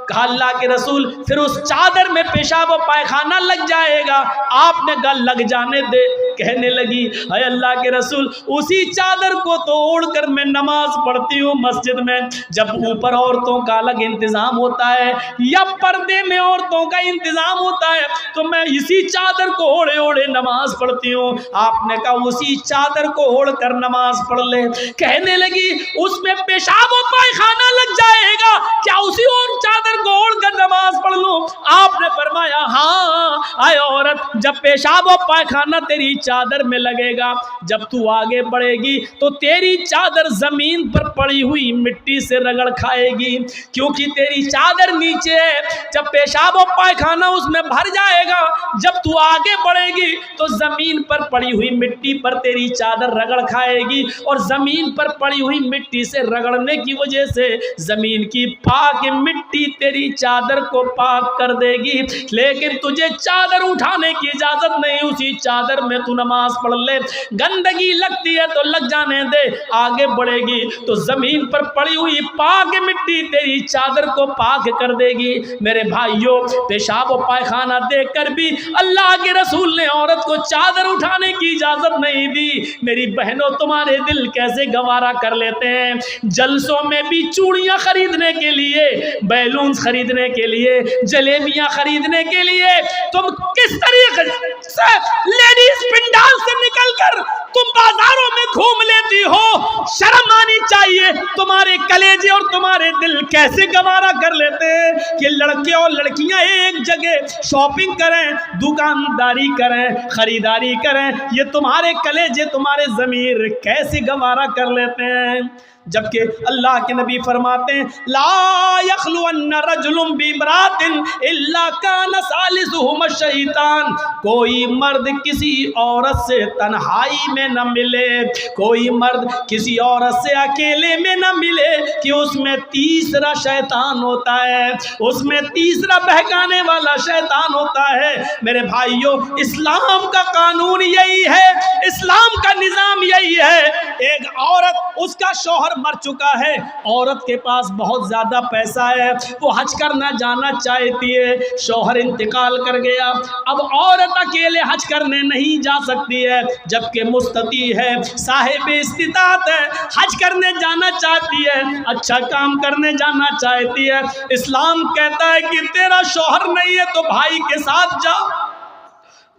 कहा अल्लाह के रसूल फिर उस चादर में पेशाब और पायखाना लग जाएगा। आपने कहा लग जाने दे। कहने लगी अरे अल्लाह के रसूल उसी चादर को तो ओढ़कर मैं नमाज पढ़ती हूँ मस्जिद में, जब ऊपर औरतों का अलग इंतजाम होता है या पर्दे में औरतों का इंतजाम होता है तो मैं इसी चादर को ओढ़े ओढ़े नमाज पढ़ती हूँ। आपने कहा उसी चादर को ओढ़कर नमाज पढ़ ले। कहने लगी उसमें पेशाब और पायखाना लग जाएगा, क्या उसी और चादर को ओढ़कर नमाज पढ़ लूं? आपने फरमाया हाँ। आए औरत, जब पेशाब और पायखाना तेरी चादर में लगेगा, जब तू आगे बढ़ेगी तो तेरी चादर जमीन पर पड़ी हुई मिट्टी से रगड़ खाएगी, क्योंकि तेरी चादर नीचे है। जब पेशाब और पायखाना उसमें भर जाएगा, जब तू आगे बढ़ेगी तो जमीन पर पड़ी हुई मिट्टी पर तेरी चादर रगड़ खाएगी, और जमीन पर पड़ी हुई मिट्टी से रगड़ने की वजह से जमीन की पाक मिट्टी तेरी चादर को पाक कर देगी। लेकिन तुझे चादर उठाने की इजाजत नहीं, उसी चादर में तू नमाज पढ़ ले। गंदगी लगती है तो लग जाने दे, आगे बढ़ेगी तो जमीन पर पड़ी हुई पाक मिट्टी तेरी चादर को पाक कर देगी। मेरे भाइयों, पेशाब और पायखाना देखकर भी अल्लाह के रसूल ने औरत को चादर उठाने की इजाजत नहीं दी। मेरी बहनों, तुम्हारे दिल कैसे गवारा कर लेते हैं। जलसों में भी चूड़ियां खरीदने के लिए, बैलून खरीदने के लिए, जलेबियां खरीदने के लिए तुम किस तरीके से लेडीज पिंडाल से निकलकर तुम बाजारों में घूम लेती हो। शर्म आनी चाहिए। तुम्हारे कलेजे और तुम्हारे दिल कैसे गवारा कर लेते हैं कि लड़के और लड़कियां एक जगह शॉपिंग करें, दुकानदारी करें, खरीदारी करें। ये तुम्हारे कलेजे, तुम्हारे ज़मीर कैसे गवारा कर लेते हैं। जबकि अल्लाह के नबी फरमाते हैं ला यखलुअन्न रजुलुम बिमरातिन इल्ला कान सालिसुहुम शैतान। कोई मर्द किसी औरत से तन्हाई में न मिले, कोई मर्द किसी औरत से अकेले में न मिले कि उसमें तीसरा शैतान होता है, उसमें तीसरा बहकाने वाला शैतान होता है। मेरे भाइयों, इस्लाम का कानून यही है, इस्लाम का निज़ाम यही है। एक औरत, उसका शौहर मर चुका है, औरत के पास बहुत ज़्यादा पैसा है, वो हज करना जाना चाहती है, शौहर इंतकाल कर गया। अब औरत अकेले हज करने नहीं जा सकती है, जबकि मुस्तती है, साहिब इस्तिताअत है, हज करने जाना चाहती है, अच्छा काम करने जाना चाहती है। इस्लाम कहता है कि तेरा शौहर नहीं है तो भाई के साथ जा,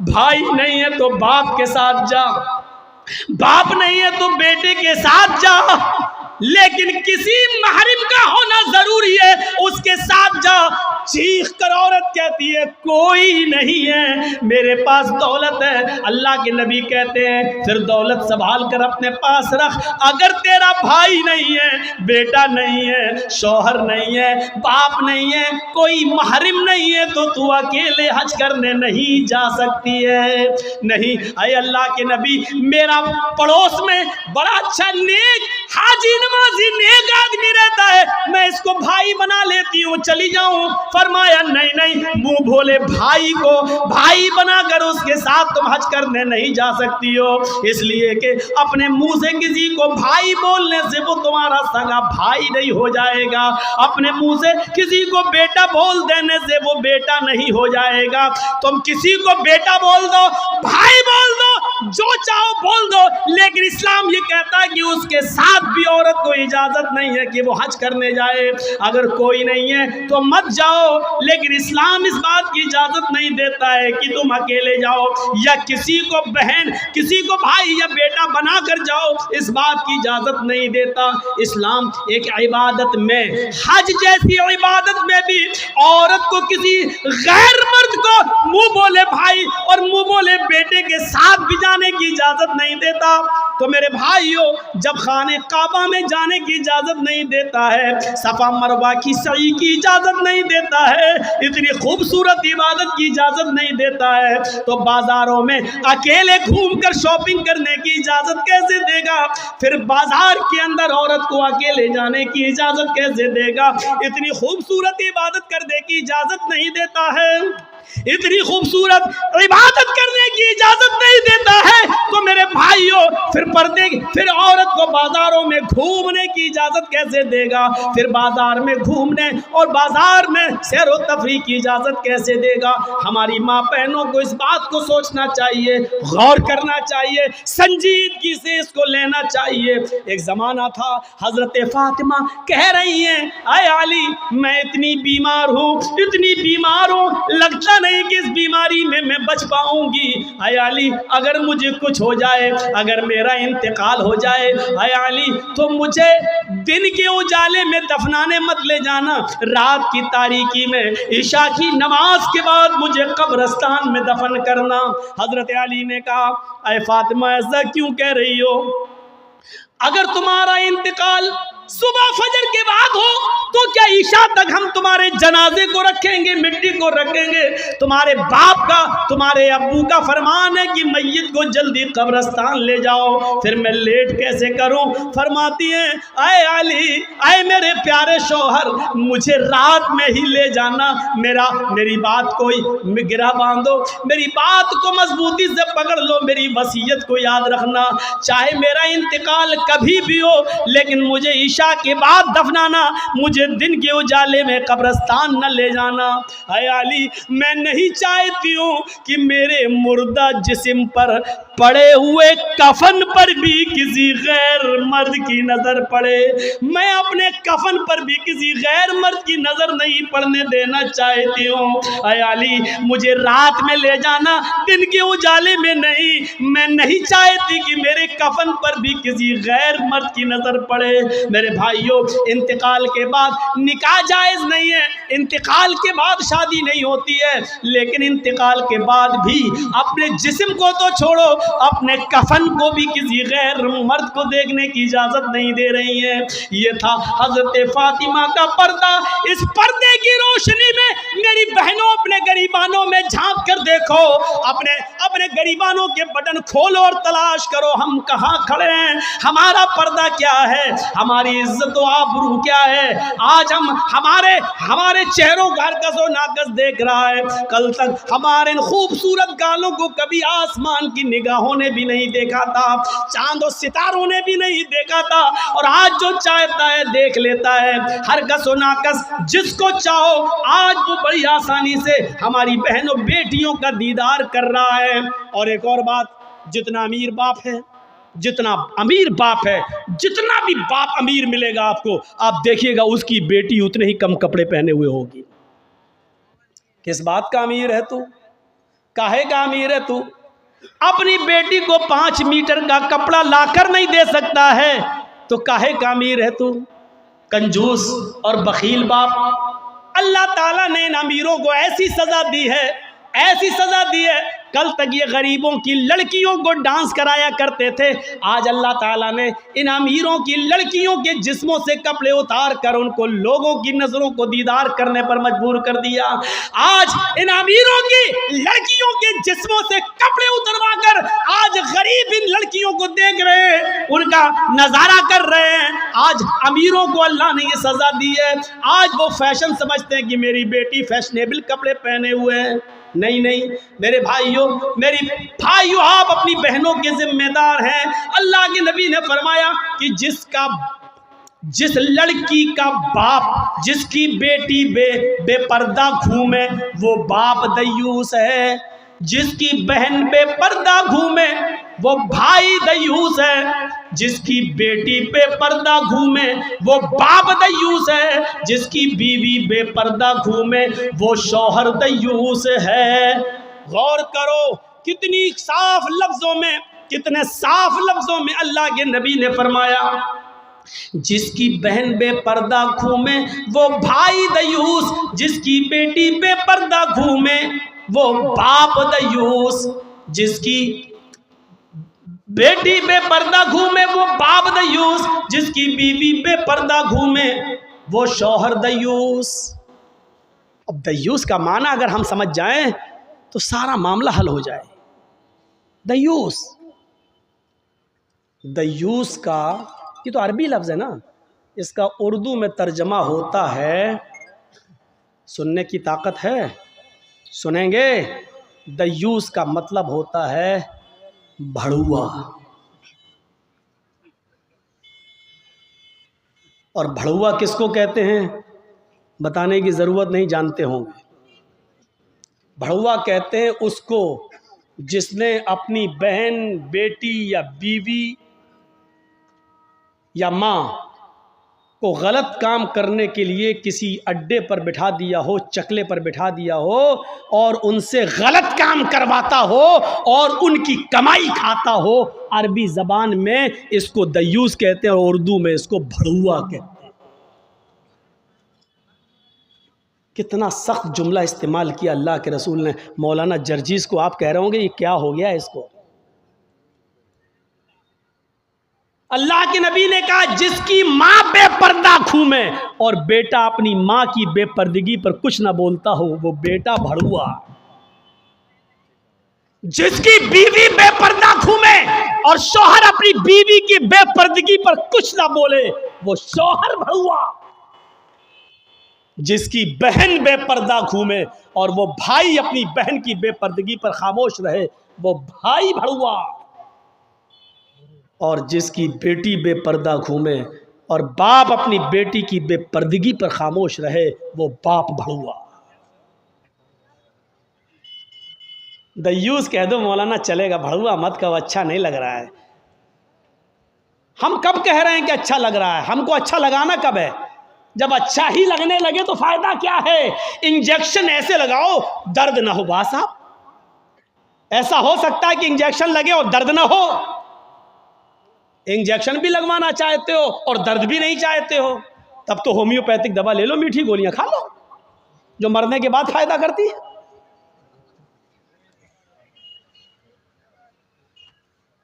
भाई नहीं है तो बाप के साथ जा, बाप नहीं है तो बेटे के साथ जा, लेकिन किसी महरिम का होना जरूरी है, उसके साथ जा। चीख कर औरत कहती है कोई नहीं है, मेरे पास दौलत है। अल्लाह के नबी कहते हैं फिर दौलत संभाल कर अपने पास रख। अगर तेरा भाई नहीं है, बेटा नहीं है, शौहर नहीं है, बाप नहीं है, कोई महरिम नहीं है तो तू अकेले हज करने नहीं जा सकती है। नहीं, अरे अल्लाह के नबी, मेरा पड़ोस में बड़ा अच्छा नेक हाजी नमाजी नेक आदमी रहता है, मैं इसको भाई बना लेती हूँ, चली जाऊँ। फरमाया नहीं नहीं, मुंह भोले भाई को भाई बनाकर उसके साथ तुम हज करने नहीं जा सकती हो, इसलिए कि अपने मुंह से किसी को भाई बोलने से वो तुम्हारा सगा भाई नहीं हो जाएगा, अपने मुंह से किसी को बेटा बोल देने से वो बेटा नहीं हो जाएगा। तुम किसी को बेटा बोल दो, भाई बोल दो, जो चाहो बोल दो, लेकिन इस्लाम ये कहता है कि उसके साथ भी औरत को इजाजत नहीं है कि वो हज करने जाए। अगर कोई नहीं है तो मत जाओ, लेकिन इस्लाम इस बात की इजाजत नहीं देता है कि तुम अकेले जाओ या किसी को बहन, किसी को भाई या बेटा बना कर जाओ, इस बात की इजाजत नहीं देता। इस्लाम एक इबादत में, हज जैसी इबादत में भी औरत को किसी गैर मर्द को मुंह बोले भाई और मुंह बोले बेटे के साथ भी जाने की इजाजत नहीं देता। तो मेरे भाइयों, जब खाने काबा में जाने की इजाजत नहीं देता है, सफा मरवा की सई की इजाजत नहीं देता है, इतनी खूबसूरत इबादत की इजाजत नहीं देता है, तो बाजारों में अकेले घूमकर शॉपिंग करने की इजाजत कैसे देगा? फिर बाजार के अंदर औरत को अकेले जाने की इजाजत कैसे देगा? इतनी खूबसूरत इबादत करने की इजाजत नहीं देता है, इतनी खूबसूरत इबादत करने की इजाजत नहीं देता है। तो मेरे भाइयों, फिर पर्दे, फिर औरत को बाजारों में घूमने की इजाजत कैसे देगा? फिर बाजार में घूमने और बाजार में सैर व तफरीह की इजाजत कैसे देगा? हमारी माँ बहनों को इस बात को सोचना चाहिए, गौर करना चाहिए, संजीदगी से इसको लेना चाहिए। एक जमाना था, हजरत फातिमा कह रही हैं, आए अली मैं इतनी बीमार हूँ, इतनी बीमार हूँ, लगता नहीं कि इस बीमारी में मैं बच पाऊंगी। आए अली अगर मुझे कुछ हो जाए, अगर मेरा इंतकाल हो जाए, आए अली तो मुझे दिन के उजाले में दफनाने मत ले जाना, रात की तारीकी में ईशा की नमाज के बाद मुझे कब्रिस्तान में दफन करना। हजरत अली ने कहा, अय फातिमा ऐसा क्यों कह रही हो? अगर तुम्हारा इंतकाल सुबह फजर के बाद हो तो क्या ईशा तक हम तुम्हारे जनाजे को रखेंगे, मिट्टी को रखेंगे? तुम्हारे बाप का, तुम्हारे अब्बू का फरमान है कि मैयत को जल्दी कब्रिस्तान ले जाओ, फिर मैं लेट कैसे करूं? फरमाती हैं, आए अली, आए मेरे प्यारे शौहर, मुझे रात में ही ले जाना, मेरी बात को गिरा बांधो, मेरी बात को मजबूती से पकड़ लो, मेरी वसीयत को याद रखना, चाहे मेरा इंतकाल कभी भी हो, लेकिन मुझे ईशा के बाद दफनाना, मुझे दिन के उजाले में कब्रिस्तान न ले जाना। हाय अली मैं नहीं चाहती हूँ कि मेरे मुर्दा जिस्म पर पड़े हुए कफन पर भी किसी गैर मर्द की नजर पड़े, मैं अपने कफन पर भी किसी गैर मर्द की नजर नहीं पड़ने देना चाहती हूँ। हाय अली मुझे रात में ले जाना, दिन के उजाले में नहीं। मैं नहीं चाहती कि मेरे कफन पर भी किसी गैर मर्द की नजर पड़े। मेरे भाइयों, इंतकाल के बाद निकाह जायज़ नहीं है, इंतकाल के बाद शादी नहीं होती है, लेकिन इंतकाल के बाद भी अपने जिस्म को तो छोड़ो, अपने कफन को भी किसी गैर मर्द को देखने की इजाज़त नहीं दे रही है। ये था हज़रत फातिमा का पर्दा। इस पर्दे की रोशनी में मेरी बहनों अपने गरीबानों में झांक कर देखो, अपने गरीबानों के बटन खोलो और तलाश करो हम कहाँ खड़े हैं, हमारा पर्दा क्या है, हमारी इज्जत व आबरू क्या है। आज हम हमारे चेहरों का हरकस व नाकस देख रहा है। कल तक हमारे इन खूबसूरत गालों को कभी आसमान की निगाहों ने भी नहीं देखा था, चांद और सितारों ने भी नहीं देखा था, और आज जो चाहता है देख लेता है। हरकस व नाकस जिसको चाहो आज वो बड़ी आसानी से हमारी बहनों बेटियों का दीदार कर रहा है। और एक और बात, जितना अमीर बाप है, जितना अमीर बाप है, जितना भी बाप अमीर मिलेगा आपको, आप देखिएगा उसकी बेटी उतने ही कम कपड़े पहने हुए होगी। किस बात का अमीर है तू? काहे का अमीर है तू? अपनी बेटी को 5 मीटर का कपड़ा लाकर नहीं दे सकता है तो काहे का अमीर है तू? कंजूस और बखील बाप। अल्लाह ताला ने इन अमीरों को ऐसी सजा दी है, ऐसी सजा दी है। कल तक ये गरीबों की लड़कियों को डांस कराया करते थे, आज अल्लाह ताला ने इन अमीरों की लड़कियों के जिस्मों से कपड़े उतार कर उनको लोगों की नजरों को दीदार करने पर मजबूर कर दिया। आज इन अमीरों की लड़कियों के जिस्मों से कपड़े उतरवा कर आज गरीब इन लड़कियों को देख रहे हैं, उनका नजारा कर रहे हैं। आज अमीरों को अल्लाह ने ये सजा दी है। आज वो फैशन समझते हैं कि मेरी बेटी फैशनेबल कपड़े पहने हुए हैं। नहीं नहीं मेरे भाइयों, आप अपनी बहनों के जिम्मेदार हैं। अल्लाह के नबी ने फरमाया कि जिस लड़की का बाप, जिसकी बेटी बेपर्दा घूमे वो बाप दयूस है, जिसकी बहन बेपर्दा घूमे वो भाई दयूस है, जिसकी बेटी बेपर्दा घूमे वो बाप दयूस है, जिसकी बीवी बेपर्दा घूमे वो शौहर दयूस है। गौर करो कितनी साफ लफ्जों में, कितने साफ लफ्जों में अल्लाह के नबी ने फरमाया, जिसकी बहन बेपर्दा घूमे वो भाई दयूस, जिसकी बेटी बेपर्दा घूमे वो बाप दयूस, जिसकी बेटी बेपर्दा घूमे वो बाप दयूस, जिसकी बीवी बेपर्दा घूमे वो शौहर दयूस। अब दयूस का माना अगर हम समझ जाएं तो सारा मामला हल हो जाए। दयूस का ये तो अरबी लफ्ज़ है ना, इसका उर्दू में तर्जमा होता है, सुनने की ताकत है? सुनेंगे? दयूस का मतलब होता है भड़ुआ। और भड़ुआ किसको कहते हैं बताने की ज़रूरत नहीं, जानते होंगे। भड़ुआ कहते हैं उसको जिसने अपनी बहन, बेटी या बीवी या माँ को गलत काम करने के लिए किसी अड्डे पर बिठा दिया हो, चकले पर बिठा दिया हो और उनसे गलत काम करवाता हो और उनकी कमाई खाता हो। अरबी ज़बान में इसको दयूस कहते हैं और उर्दू में इसको भड़ुआ कहते हैं। कितना सख्त जुमला इस्तेमाल किया अल्लाह के रसूल ने। मौलाना जर्जीस को आप कह रहे होंगे ये क्या हो गया इसको। अल्लाह के नबी ने कहा जिसकी माँ बेपर्दा घूमे और बेटा अपनी माँ की बेपर्दगी पर कुछ ना बोलता हो वो बेटा भड़ुआ। जिसकी बीवी बेपर्दा घूमे और शौहर अपनी बीवी की बेपर्दगी पर कुछ ना बोले वो शौहर भड़ुआ। जिसकी बहन बेपर्दा घूमे और वो भाई अपनी बहन की बेपर्दगी पर खामोश रहे वो भाई भड़ुआ। और जिसकी बेटी बेपर्दा घूमे और बाप अपनी बेटी की बेपर्दगी पर खामोश रहे वो बाप भड़ुआ। दयूस कह दो मौलाना चलेगा, भड़ुआ मत कहो, अच्छा नहीं लग रहा है। हम कब कह रहे हैं कि अच्छा लग रहा है? हमको अच्छा लगाना कब है? जब अच्छा ही लगने लगे तो फायदा क्या है? इंजेक्शन ऐसे लगाओ दर्द ना हो। बात साहब ऐसा हो सकता है कि इंजेक्शन लगे और दर्द ना हो? इंजेक्शन भी लगवाना चाहते हो और दर्द भी नहीं चाहते हो, तब तो होम्योपैथिक दवा ले लो, मीठी गोलियां खा लो जो मरने के बाद फायदा करती है।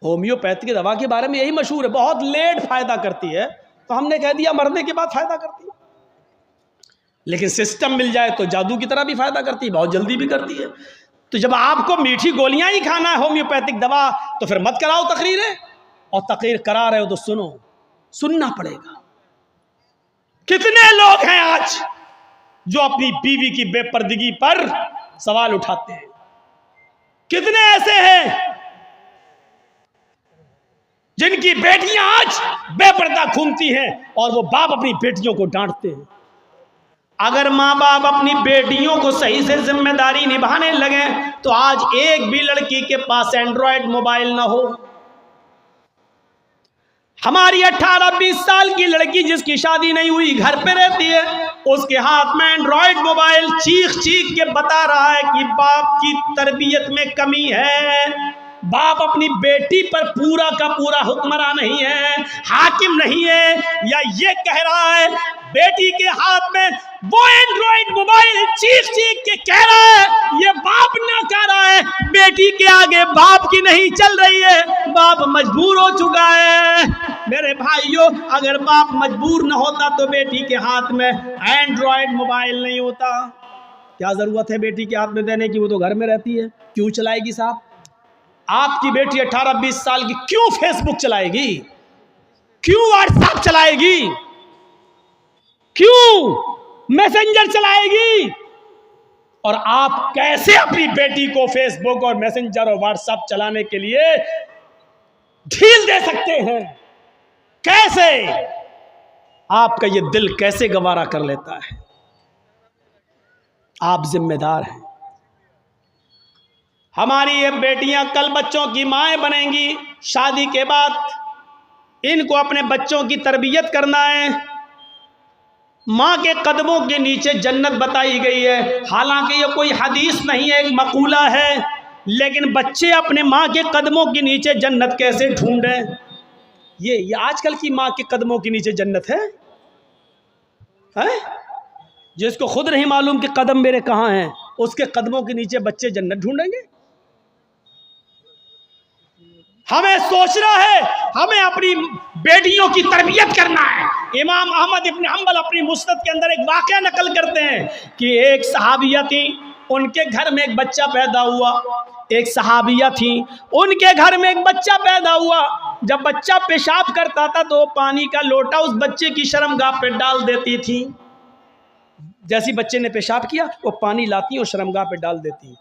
होम्योपैथिक दवा के बारे में यही मशहूर है, बहुत लेट फायदा करती है, तो हमने कह दिया मरने के बाद फायदा करती है। लेकिन सिस्टम मिल जाए तो जादू की तरह भी फायदा करती है, बहुत जल्दी भी करती है। तो जब आपको मीठी गोलियां ही खाना है होम्योपैथिक दवा तो फिर मत कराओ तकरीरें, और तकरीर करा रहे हो तो सुनो, सुनना पड़ेगा। कितने लोग हैं आज जो अपनी बीवी की बेपर्दगी पर सवाल उठाते हैं? कितने ऐसे हैं जिनकी बेटियां आज बेपर्दा घूमती हैं और वो बाप अपनी बेटियों को डांटते हैं? अगर माँ बाप अपनी बेटियों को सही से जिम्मेदारी निभाने लगे तो आज एक भी लड़की के पास एंड्रॉयड मोबाइल ना हो। हमारी 18-20 साल की लड़की जिसकी शादी नहीं हुई घर पे रहती है, उसके हाथ में एंड्रॉयड मोबाइल, चीख चीख के बता रहा है कि बाप की तरबियत में कमी है, बाप अपनी बेटी पर पूरा का पूरा हुक्मरान नहीं है, हाकिम नहीं है। या ये कह रहा है बेटी के हाथ में वो एंड्रॉयड मोबाइल चीख चीख के कह रहा है ये बाप ना कह रहा है, बेटी के आगे बाप की नहीं चल रही है, बाप मजबूर हो चुका है। मेरे भाइयों, अगर बाप मजबूर न होता तो बेटी के हाथ में एंड्रॉयड मोबाइल नहीं होता। क्या जरूरत है बेटी के हाथ में देने की? वो तो घर में रहती है, क्यों चलाएगी साहब? आपकी बेटी 18-20 साल की क्यों फेसबुक चलाएगी? क्यों व्हाट्सएप चलाएगी? क्यों मैसेंजर चलाएगी? और आप कैसे अपनी बेटी को फेसबुक और मैसेंजर और व्हाट्सएप चलाने के लिए ढील दे सकते हैं? कैसे? आपका ये दिल कैसे गवारा कर लेता है? आप जिम्मेदार हैं। हमारी ये बेटियां कल बच्चों की माएँ बनेंगी, शादी के बाद इनको अपने बच्चों की तरबियत करना है। माँ के कदमों के नीचे जन्नत बताई गई है। हालांकि ये कोई हदीस नहीं है, एक मकूला है, लेकिन बच्चे अपने माँ के कदमों के नीचे जन्नत कैसे ढूंढें? ये आजकल की माँ के कदमों के नीचे जन्नत है? जिसको खुद नहीं मालूम कि कदम मेरे कहाँ हैं, उसके कदमों के नीचे बच्चे जन्नत ढूंढेंगे? हमें सोचना है, हमें अपनी बेटियों की तरबियत करना है। इमाम अहमद इब्न हंबल अपनी मुस्नद के अंदर एक वाक़या नकल करते हैं कि एक सहाबिया थी, उनके घर में एक बच्चा पैदा हुआ। एक सहाबिया थी, उनके घर में एक बच्चा पैदा हुआ। जब बच्चा पेशाब करता था तो पानी का लोटा उस बच्चे की शर्मगाह पे डाल देती थी। जैसे बच्चे ने पेशाब किया वो पानी लाती और शर्मगाह पे डाल देती।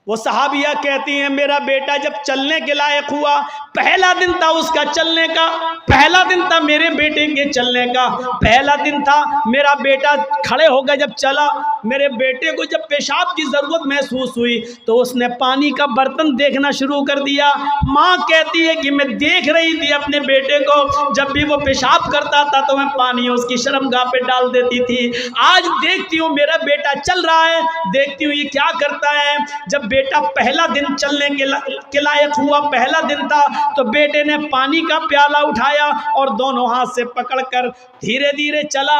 वो सहाबिया कहती हैं मेरा बेटा जब चलने के लायक हुआ, पहला दिन था उसका चलने का, पहला दिन था मेरे बेटे के चलने का, पहला दिन था मेरा बेटा खड़े हो गया। जब चला, मेरे बेटे को जब पेशाब की ज़रूरत महसूस हुई तो उसने पानी का बर्तन देखना शुरू कर दिया। माँ कहती है कि मैं देख रही थी अपने बेटे को, जब भी वो पेशाब करता था तो मैं पानी उसकी शर्मगाह पे डाल देती थी। आज देखती हूँ मेरा बेटा चल रहा है, देखती हूँ ये क्या करता है। जब बेटा पहला दिन चलने के लायक हुआ, पहला दिन था, तो बेटे ने पानी का प्याला उठाया और दोनों हाथ से पकड़कर धीरे धीरे चला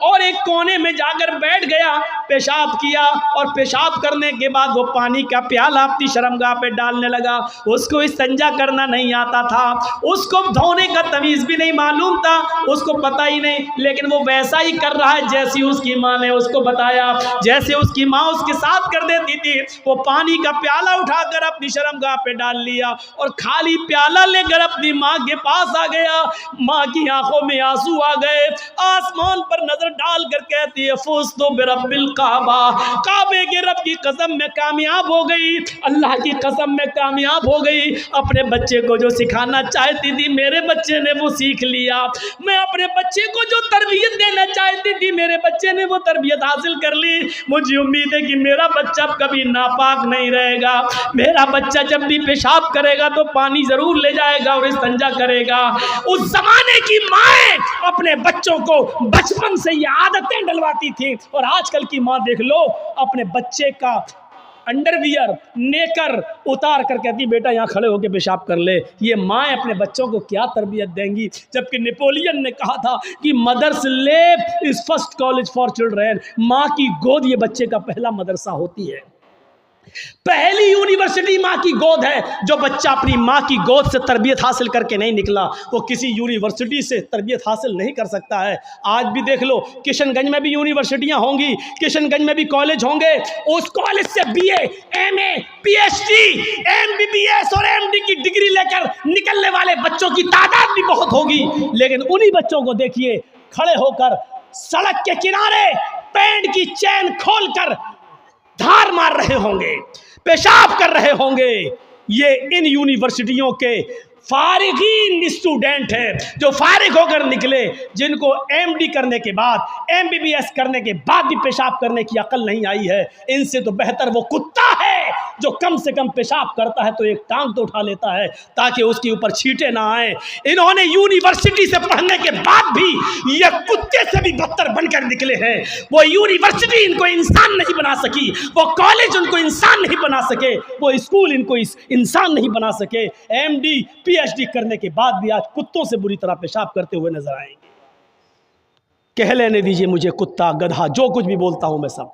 और एक कोने में जाकर बैठ गया, पेशाब किया और पेशाब करने के बाद वो पानी का प्याला अपनी शर्मगाह पे डालने लगा। उसको इस्तिंजा करना नहीं आता था, उसको धोने का तमीज़ भी नहीं मालूम था, उसको पता ही नहीं, लेकिन वो वैसा ही कर रहा है जैसी उसकी माँ ने उसको बताया। जैसे उसकी माँ उसके साथ कर देती थी, वो पानी का प्याला उठाकर अपनी शर्मगाह पे डाल लिया और खाली प्याला लेकर अपनी माँ के पास आ गया। माँ की आंखों में आंसू आ गए, आसमान पर नजर डाल कर कहती है फूस तो बिरब्बिल काबा, काबे के रब की कसम में कामयाब हो गई, अल्लाह की कसम में कामयाब हो गई। अपने बच्चे को जो सिखाना चाहती थी मेरे बच्चे ने वो सीख लिया। मैं अपने बच्चे को जो तरबियत देना चाहती थी मेरे बच्चे ने वो तरबियत हासिल कर ली। मुझे उम्मीद है कि मेरा बच्चा कभी नापाक नहीं रहेगा, मेरा बच्चा जब भी पेशाब करेगा तो पानी जरूर ले जाएगा और इस्तिंजा करेगा। उस जमाने की माएँ अपने बच्चों को बचपन से ये आदतें डलवाती थी, और आजकल की माँ देख लो, अपने बच्चे का अंडरवियर नेकर उतार कर कहती बेटा यहाँ खड़े होकर पेशाब कर ले। ये माँ अपने बच्चों को क्या तरबियत देंगी, जबकि नेपोलियन ने कहा था कि mother's lap is first college for children. माँ की गोद ये बच्चे का पहला मदरसा होती है, पहली यूनिवर्सिटी माँ की गोद है। जो बच्चा अपनी माँ की गोद से तरबियत हासिल करके नहीं निकला वो किसी यूनिवर्सिटी से तरबियत हासिल नहीं कर सकता है। आज भी देख लो, किशनगंज में भी यूनिवर्सिटियाँ होंगी, किशनगंज में भी कॉलेज होंगे, उस कॉलेज से BA, MA, PhD, MBBS और MD की डिग्री लेकर निकलने वाले बच्चों की तादाद भी बहुत होगी। लेकिन उन्हीं बच्चों को देखिए खड़े होकर सड़क के किनारे पैंट की चैन खोलकर धार मार रहे होंगे, पेशाब कर रहे होंगे। ये इन यूनिवर्सिटियों के फारिगीन स्टूडेंट हैं जो फारिग होकर निकले, जिनको MD करने के बाद, MBBS करने के बाद भी पेशाब करने की अकल नहीं आई है। इनसे तो बेहतर वो कुत्ता है जो कम से कम पेशाब करता है तो एक टांग तो उठा लेता है ताकि उसके ऊपर छींटे ना आए। इन्होंने यूनिवर्सिटी से पढ़ने के बाद भी ये कुत्ते से भी बदतर बनकर निकले हैं। वो यूनिवर्सिटी इनको इंसान नहीं बना सकी, वो कॉलेज उनको इंसान नहीं बना सके, वो स्कूल इनको इंसान नहीं बना सके। MD PhD करने के बाद भी आज कुत्तों से बुरी तरह पेशाब करते हुए नजर आएंगे। कह लेने दीजिए मुझे कुत्ता, गधा, जो कुछ भी बोलता हूं मैं सब।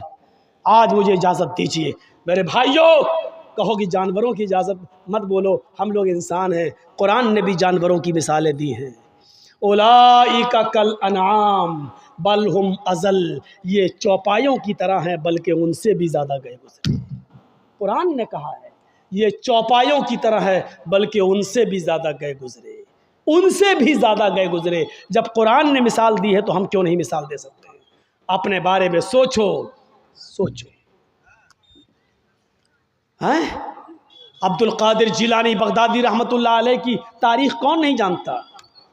आज मुझे इजाजत दीजिए मेरे भाइयों, कहो कि जानवरों की इजाजत मत बोलो, हम लोग इंसान हैं। कुरान ने भी जानवरों की मिसालें दी हैं। उलाइका कल अनाम बल हुम अजल, ये चौपायों की तरह हैं बल्कि उनसे भी ज्यादा गए गुजरे। कुरान ने कहा है ये चौपायों की तरह है बल्कि उनसे भी ज़्यादा गए गुजरे, उनसे भी ज़्यादा गए गुजरे। जब कुरान ने मिसाल दी है तो हम क्यों नहीं मिसाल दे सकते हैं? अपने बारे में सोचो, सोचो। हैं अब्दुल कादिर जिलानी बगदादी रहमतुल्लाह अलैह की तारीख कौन नहीं जानता,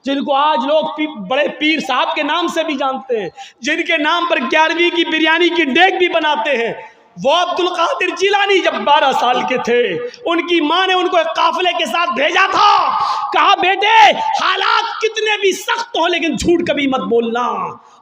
जिनको आज लोग बड़े पीर साहब के नाम से भी जानते हैं, जिनके नाम पर 11वीं की बिरयानी की डेग भी बनाते हैं। वो अब्दुल कादिर जिलानी जब 12 साल के थे, उनकी माँ ने उनको एक काफिले के साथ भेजा था, कहा बेटे हालात कितने भी सख्त हो लेकिन झूठ कभी मत बोलना।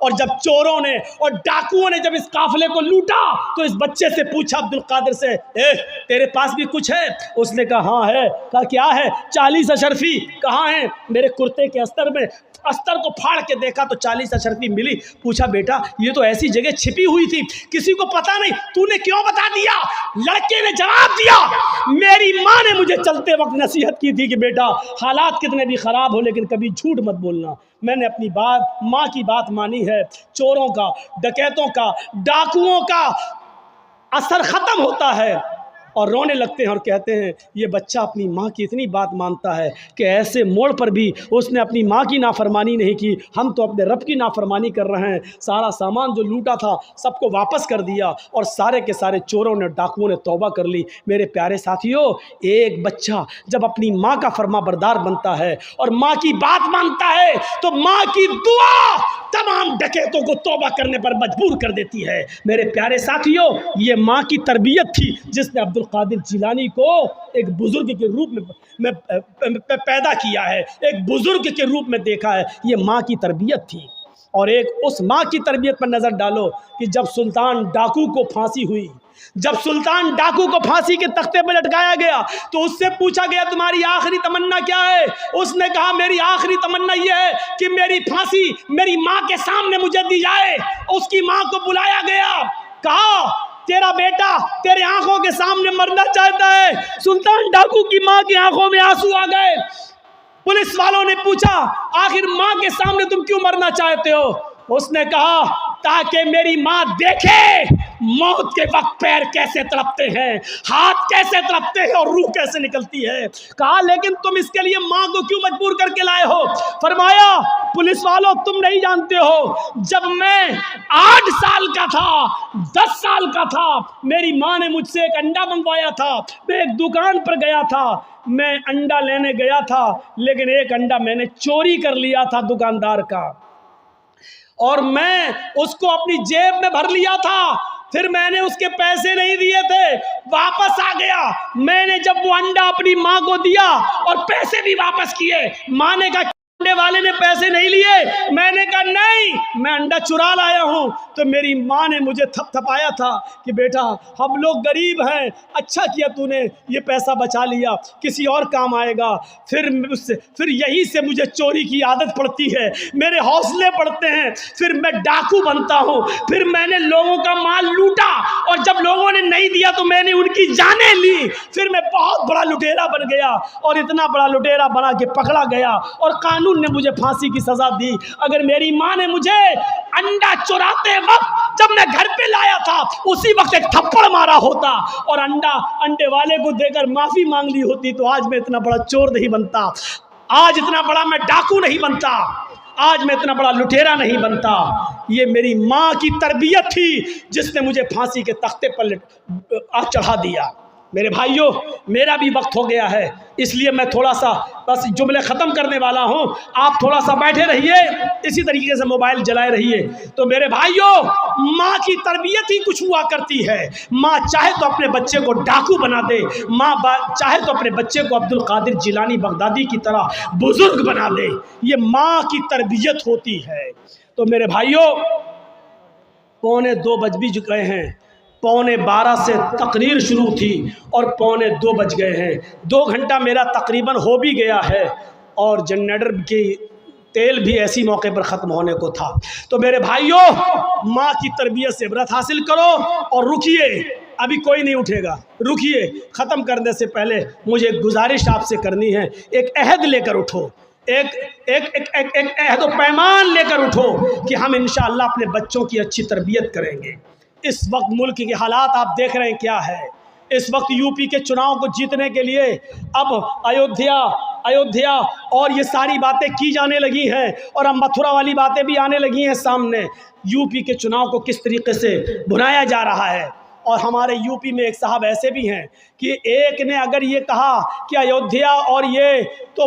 और जब चोरों ने और डाकुओं ने जब इस काफिले को लूटा तो इस बच्चे से पूछा अब्दुल कादिर से, तेरे पास भी कुछ है? उसने कहा हाँ है। कहा क्या है? 40 अशरफी। कहाँ है? मेरे कुर्ते के अस्तर में। अस्तर को फाड़ के देखा तो 40 अशरफी मिली। पूछा बेटा ये तो ऐसी जगह छिपी हुई थी, किसी को पता नहीं, तूने क्यों बता दिया? लड़के ने जवाब दिया, मेरी माँ ने मुझे चलते वक्त नसीहत की थी कि बेटा हालात कितने भी खराब हो लेकिन कभी झूठ मत बोलना। मैंने अपनी बात, माँ की बात मानी है। चोरों का, डकैतों का, डाकुओं का असर खत्म होता है और रोने लगते हैं और कहते हैं ये बच्चा अपनी माँ की इतनी बात मानता है कि ऐसे मोड़ पर भी उसने अपनी माँ की नाफरमानी नहीं की, हम तो अपने रब की नाफरमानी कर रहे हैं। सारा सामान जो लूटा था सबको वापस कर दिया और सारे के सारे चोरों ने, डाकुओं ने तौबा कर ली। मेरे प्यारे साथियों, एक बच्चा जब अपनी माँ का फरमाबरदार बनता है और माँ की बात मानता है तो माँ की दुआ तमाम डकैतों को तौबा करने पर मजबूर कर देती है। मेरे प्यारे साथियों, ये माँ की तरबियत थी जिसने अब्दुल कादिर जिलानी को एक बुजुर्ग के रूप में पैदा किया है, एक बुजुर्ग के रूप में देखा है। ये माँ की तरबियत थी। और एक उस माँ की तरबियत पर नज़र डालो कि जब सुल्तान डाकू को फांसी हुई, जब सुल्तान डाकू को फांसी के तख्ते पर लटकाया गया तो उससे पूछा गया तुम्हारी आखिरी तमन्ना क्या है? उसने कहा मेरी आखिरी तमन्ना यह है कि मेरी फांसी मेरी माँ के सामने मुझे दी जाए। उसकी माँ को बुलाया गया, कहा तेरा बेटा तेरे आंखों के सामने मरना चाहता है। सुल्तान डाकू की माँ की आंखों में आंसू आ गए। पुलिस वालों ने पूछा आखिर माँ के सामने तुम क्यों मरना चाहते हो? उसने कहा ताकि मेरी माँ देखे मौत के वक्त पैर कैसे तड़पते हैं, हाथ कैसे तड़पते हैं और रूह कैसे निकलती है। कहा लेकिन तुम इसके लिए माँ को क्यों मजबूर करके लाए हो? फरमाया पुलिस वालों तुम नहीं जानते हो, जब मैं 8 साल का था, 10 साल का था, मेरी माँ ने मुझसे एक अंडा मंगवाया था। मैं एक दुकान पर गया था, मैं अंडा लेने गया था, लेकिन एक अंडा मैंने चोरी कर लिया था दुकानदार का और मैं उसको अपनी जेब में भर लिया था। फिर मैंने उसके पैसे नहीं दिए थे, वापस आ गया। मैंने जब वो अंडा अपनी माँ को दिया और पैसे भी वापस किए, माँ ने कहा अंडे वाले ने पैसे नहीं लिए। मैंने कहा नहीं, मैं अंडा चुरा लाया हूँ। तो मेरी माँ ने मुझे थपथपाया था कि बेटा हम लोग गरीब हैं, अच्छा किया तूने ये पैसा बचा लिया, किसी और काम आएगा। फिर यहीं से मुझे चोरी की आदत पड़ती है, मेरे हौसले पड़ते हैं, फिर मैं डाकू बनता हूँ। फिर मैंने लोगों का माल लूटा और जब लोगों ने नहीं दिया तो मैंने उनकी जानें ली। फिर मैं बहुत बड़ा लुटेरा बन गया और इतना बड़ा लुटेरा बना के पकड़ा गया और कानून ने मुझे फांसी की सजा दी। अगर मेरी माँ ने मुझे अंडा चुराते वक्त जब मैं घर पे लाया था उसी वक्त एक थप्पड़ मारा होता और अंडे वाले को देकर माफी मांग ली होती तो आज मैं इतना बड़ा चोर नहीं बनता, आज इतना बड़ा मैं डाकू नहीं बनता, आज मैं इतना बड़ा लुटेरा नहीं बनता। ये मेरी माँ की तरबियत थी जिसने मुझे फांसी के तख्ते पर चढ़ा दिया। मेरे भाइयों, मेरा भी वक्त हो गया है, इसलिए मैं थोड़ा सा बस जुमले ख़त्म करने वाला हूँ। आप थोड़ा सा बैठे रहिए, इसी तरीके से मोबाइल जलाए रहिए। तो मेरे भाइयों, माँ की तरबियत ही कुछ हुआ करती है। माँ चाहे तो अपने बच्चे को डाकू बना दे, माँ चाहे तो अपने बच्चे को अब्दुल कादिर जिलानी बगदादी की तरह बुजुर्ग बना दे। ये माँ की तरबियत होती है। तो मेरे भाइयों, 1:45 बज भी गए हैं, 11:45 से तकरीर शुरू थी और 1:45 बज गए हैं। 2 घंटा मेरा तकरीबन हो भी गया है और जनरेटर की तेल भी ऐसी मौके पर ख़त्म होने को था। तो मेरे भाइयों, माँ की तरबियत से इबरत हासिल करो और रुकिए, अभी कोई नहीं उठेगा, रुकिए। ख़त्म करने से पहले मुझे एक गुजारिश आपसे करनी है, एक अहद लेकर उठो, एक अहद व पैमान लेकर उठो कि हम इंशाअल्लाह अपने बच्चों की अच्छी तरबियत करेंगे। इस वक्त मुल्क के हालात आप देख रहे हैं क्या है। इस वक्त यूपी के चुनाव को जीतने के लिए अब अयोध्या और ये सारी बातें की जाने लगी हैं और अब मथुरा वाली बातें भी आने लगी हैं सामने। यूपी के चुनाव को किस तरीके से भुनाया जा रहा है। और हमारे यूपी में एक साहब ऐसे भी हैं कि एक ने अगर ये कहा कि अयोध्या और ये तो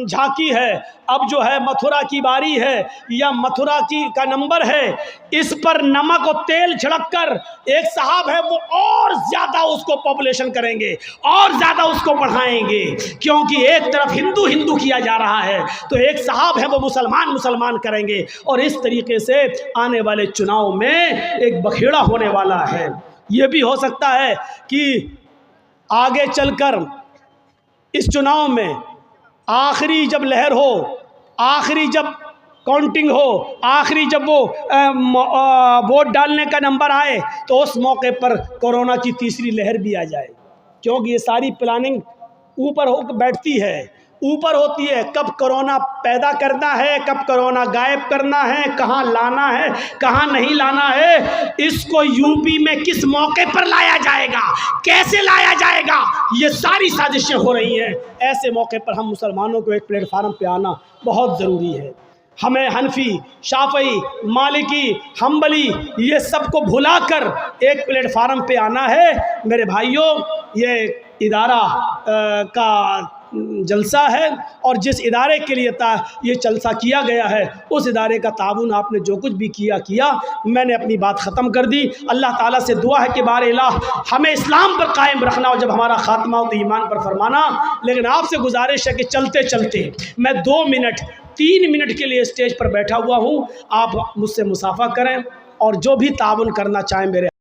झांकी है, अब जो है मथुरा की बारी है या मथुरा की का नंबर है, इस पर नमक और तेल छिड़क कर एक साहब है वो और ज़्यादा उसको पॉपुलेशन करेंगे और ज़्यादा उसको बढ़ाएंगे, क्योंकि एक तरफ हिंदू हिंदू किया जा रहा है तो एक साहब है वो मुसलमान मुसलमान करेंगे। और इस तरीके से आने वाले चुनाव में एक बखेड़ा होने वाला है। ये भी हो सकता है कि आगे चलकर इस चुनाव में आखिरी जब लहर हो, आखिरी जब काउंटिंग हो, आखिरी जब वो वोट डालने का नंबर आए तो उस मौके पर कोरोना की तीसरी लहर भी आ जाए, क्योंकि ये सारी प्लानिंग ऊपर होकर बैठती है ऊपर होती है। कब कोरोना पैदा करना है, कब कोरोना गायब करना है, कहाँ लाना है, कहाँ नहीं लाना है, इसको यूपी में किस मौके पर लाया जाएगा, कैसे लाया जाएगा, ये सारी साजिशें हो रही हैं। ऐसे मौके पर हम मुसलमानों को एक प्लेटफार्म पे आना बहुत ज़रूरी है। हमें हनफी, शाफई, मालिकी, हम्बली ये सबको भुलाकर एक प्लेटफार्म पे आना है। मेरे भाइयों, ये इदारा का जलसा है और जिस इदारे के लिए ये जलसा किया गया है उस इदारे का ताउन आपने जो कुछ भी किया। मैंने अपनी बात ख़त्म कर दी। अल्लाह ताला से दुआ है कि बार इलाह हमें इस्लाम पर कायम रखना और जब हमारा ख़ात्मा हो तो ईमान पर फरमाना। लेकिन आपसे गुजारिश है कि चलते चलते मैं 2 मिनट 3 मिनट के लिए स्टेज पर बैठा हुआ हूँ, आप मुझसे मुसाफा करें और जो भी ताउन करना चाहें मेरे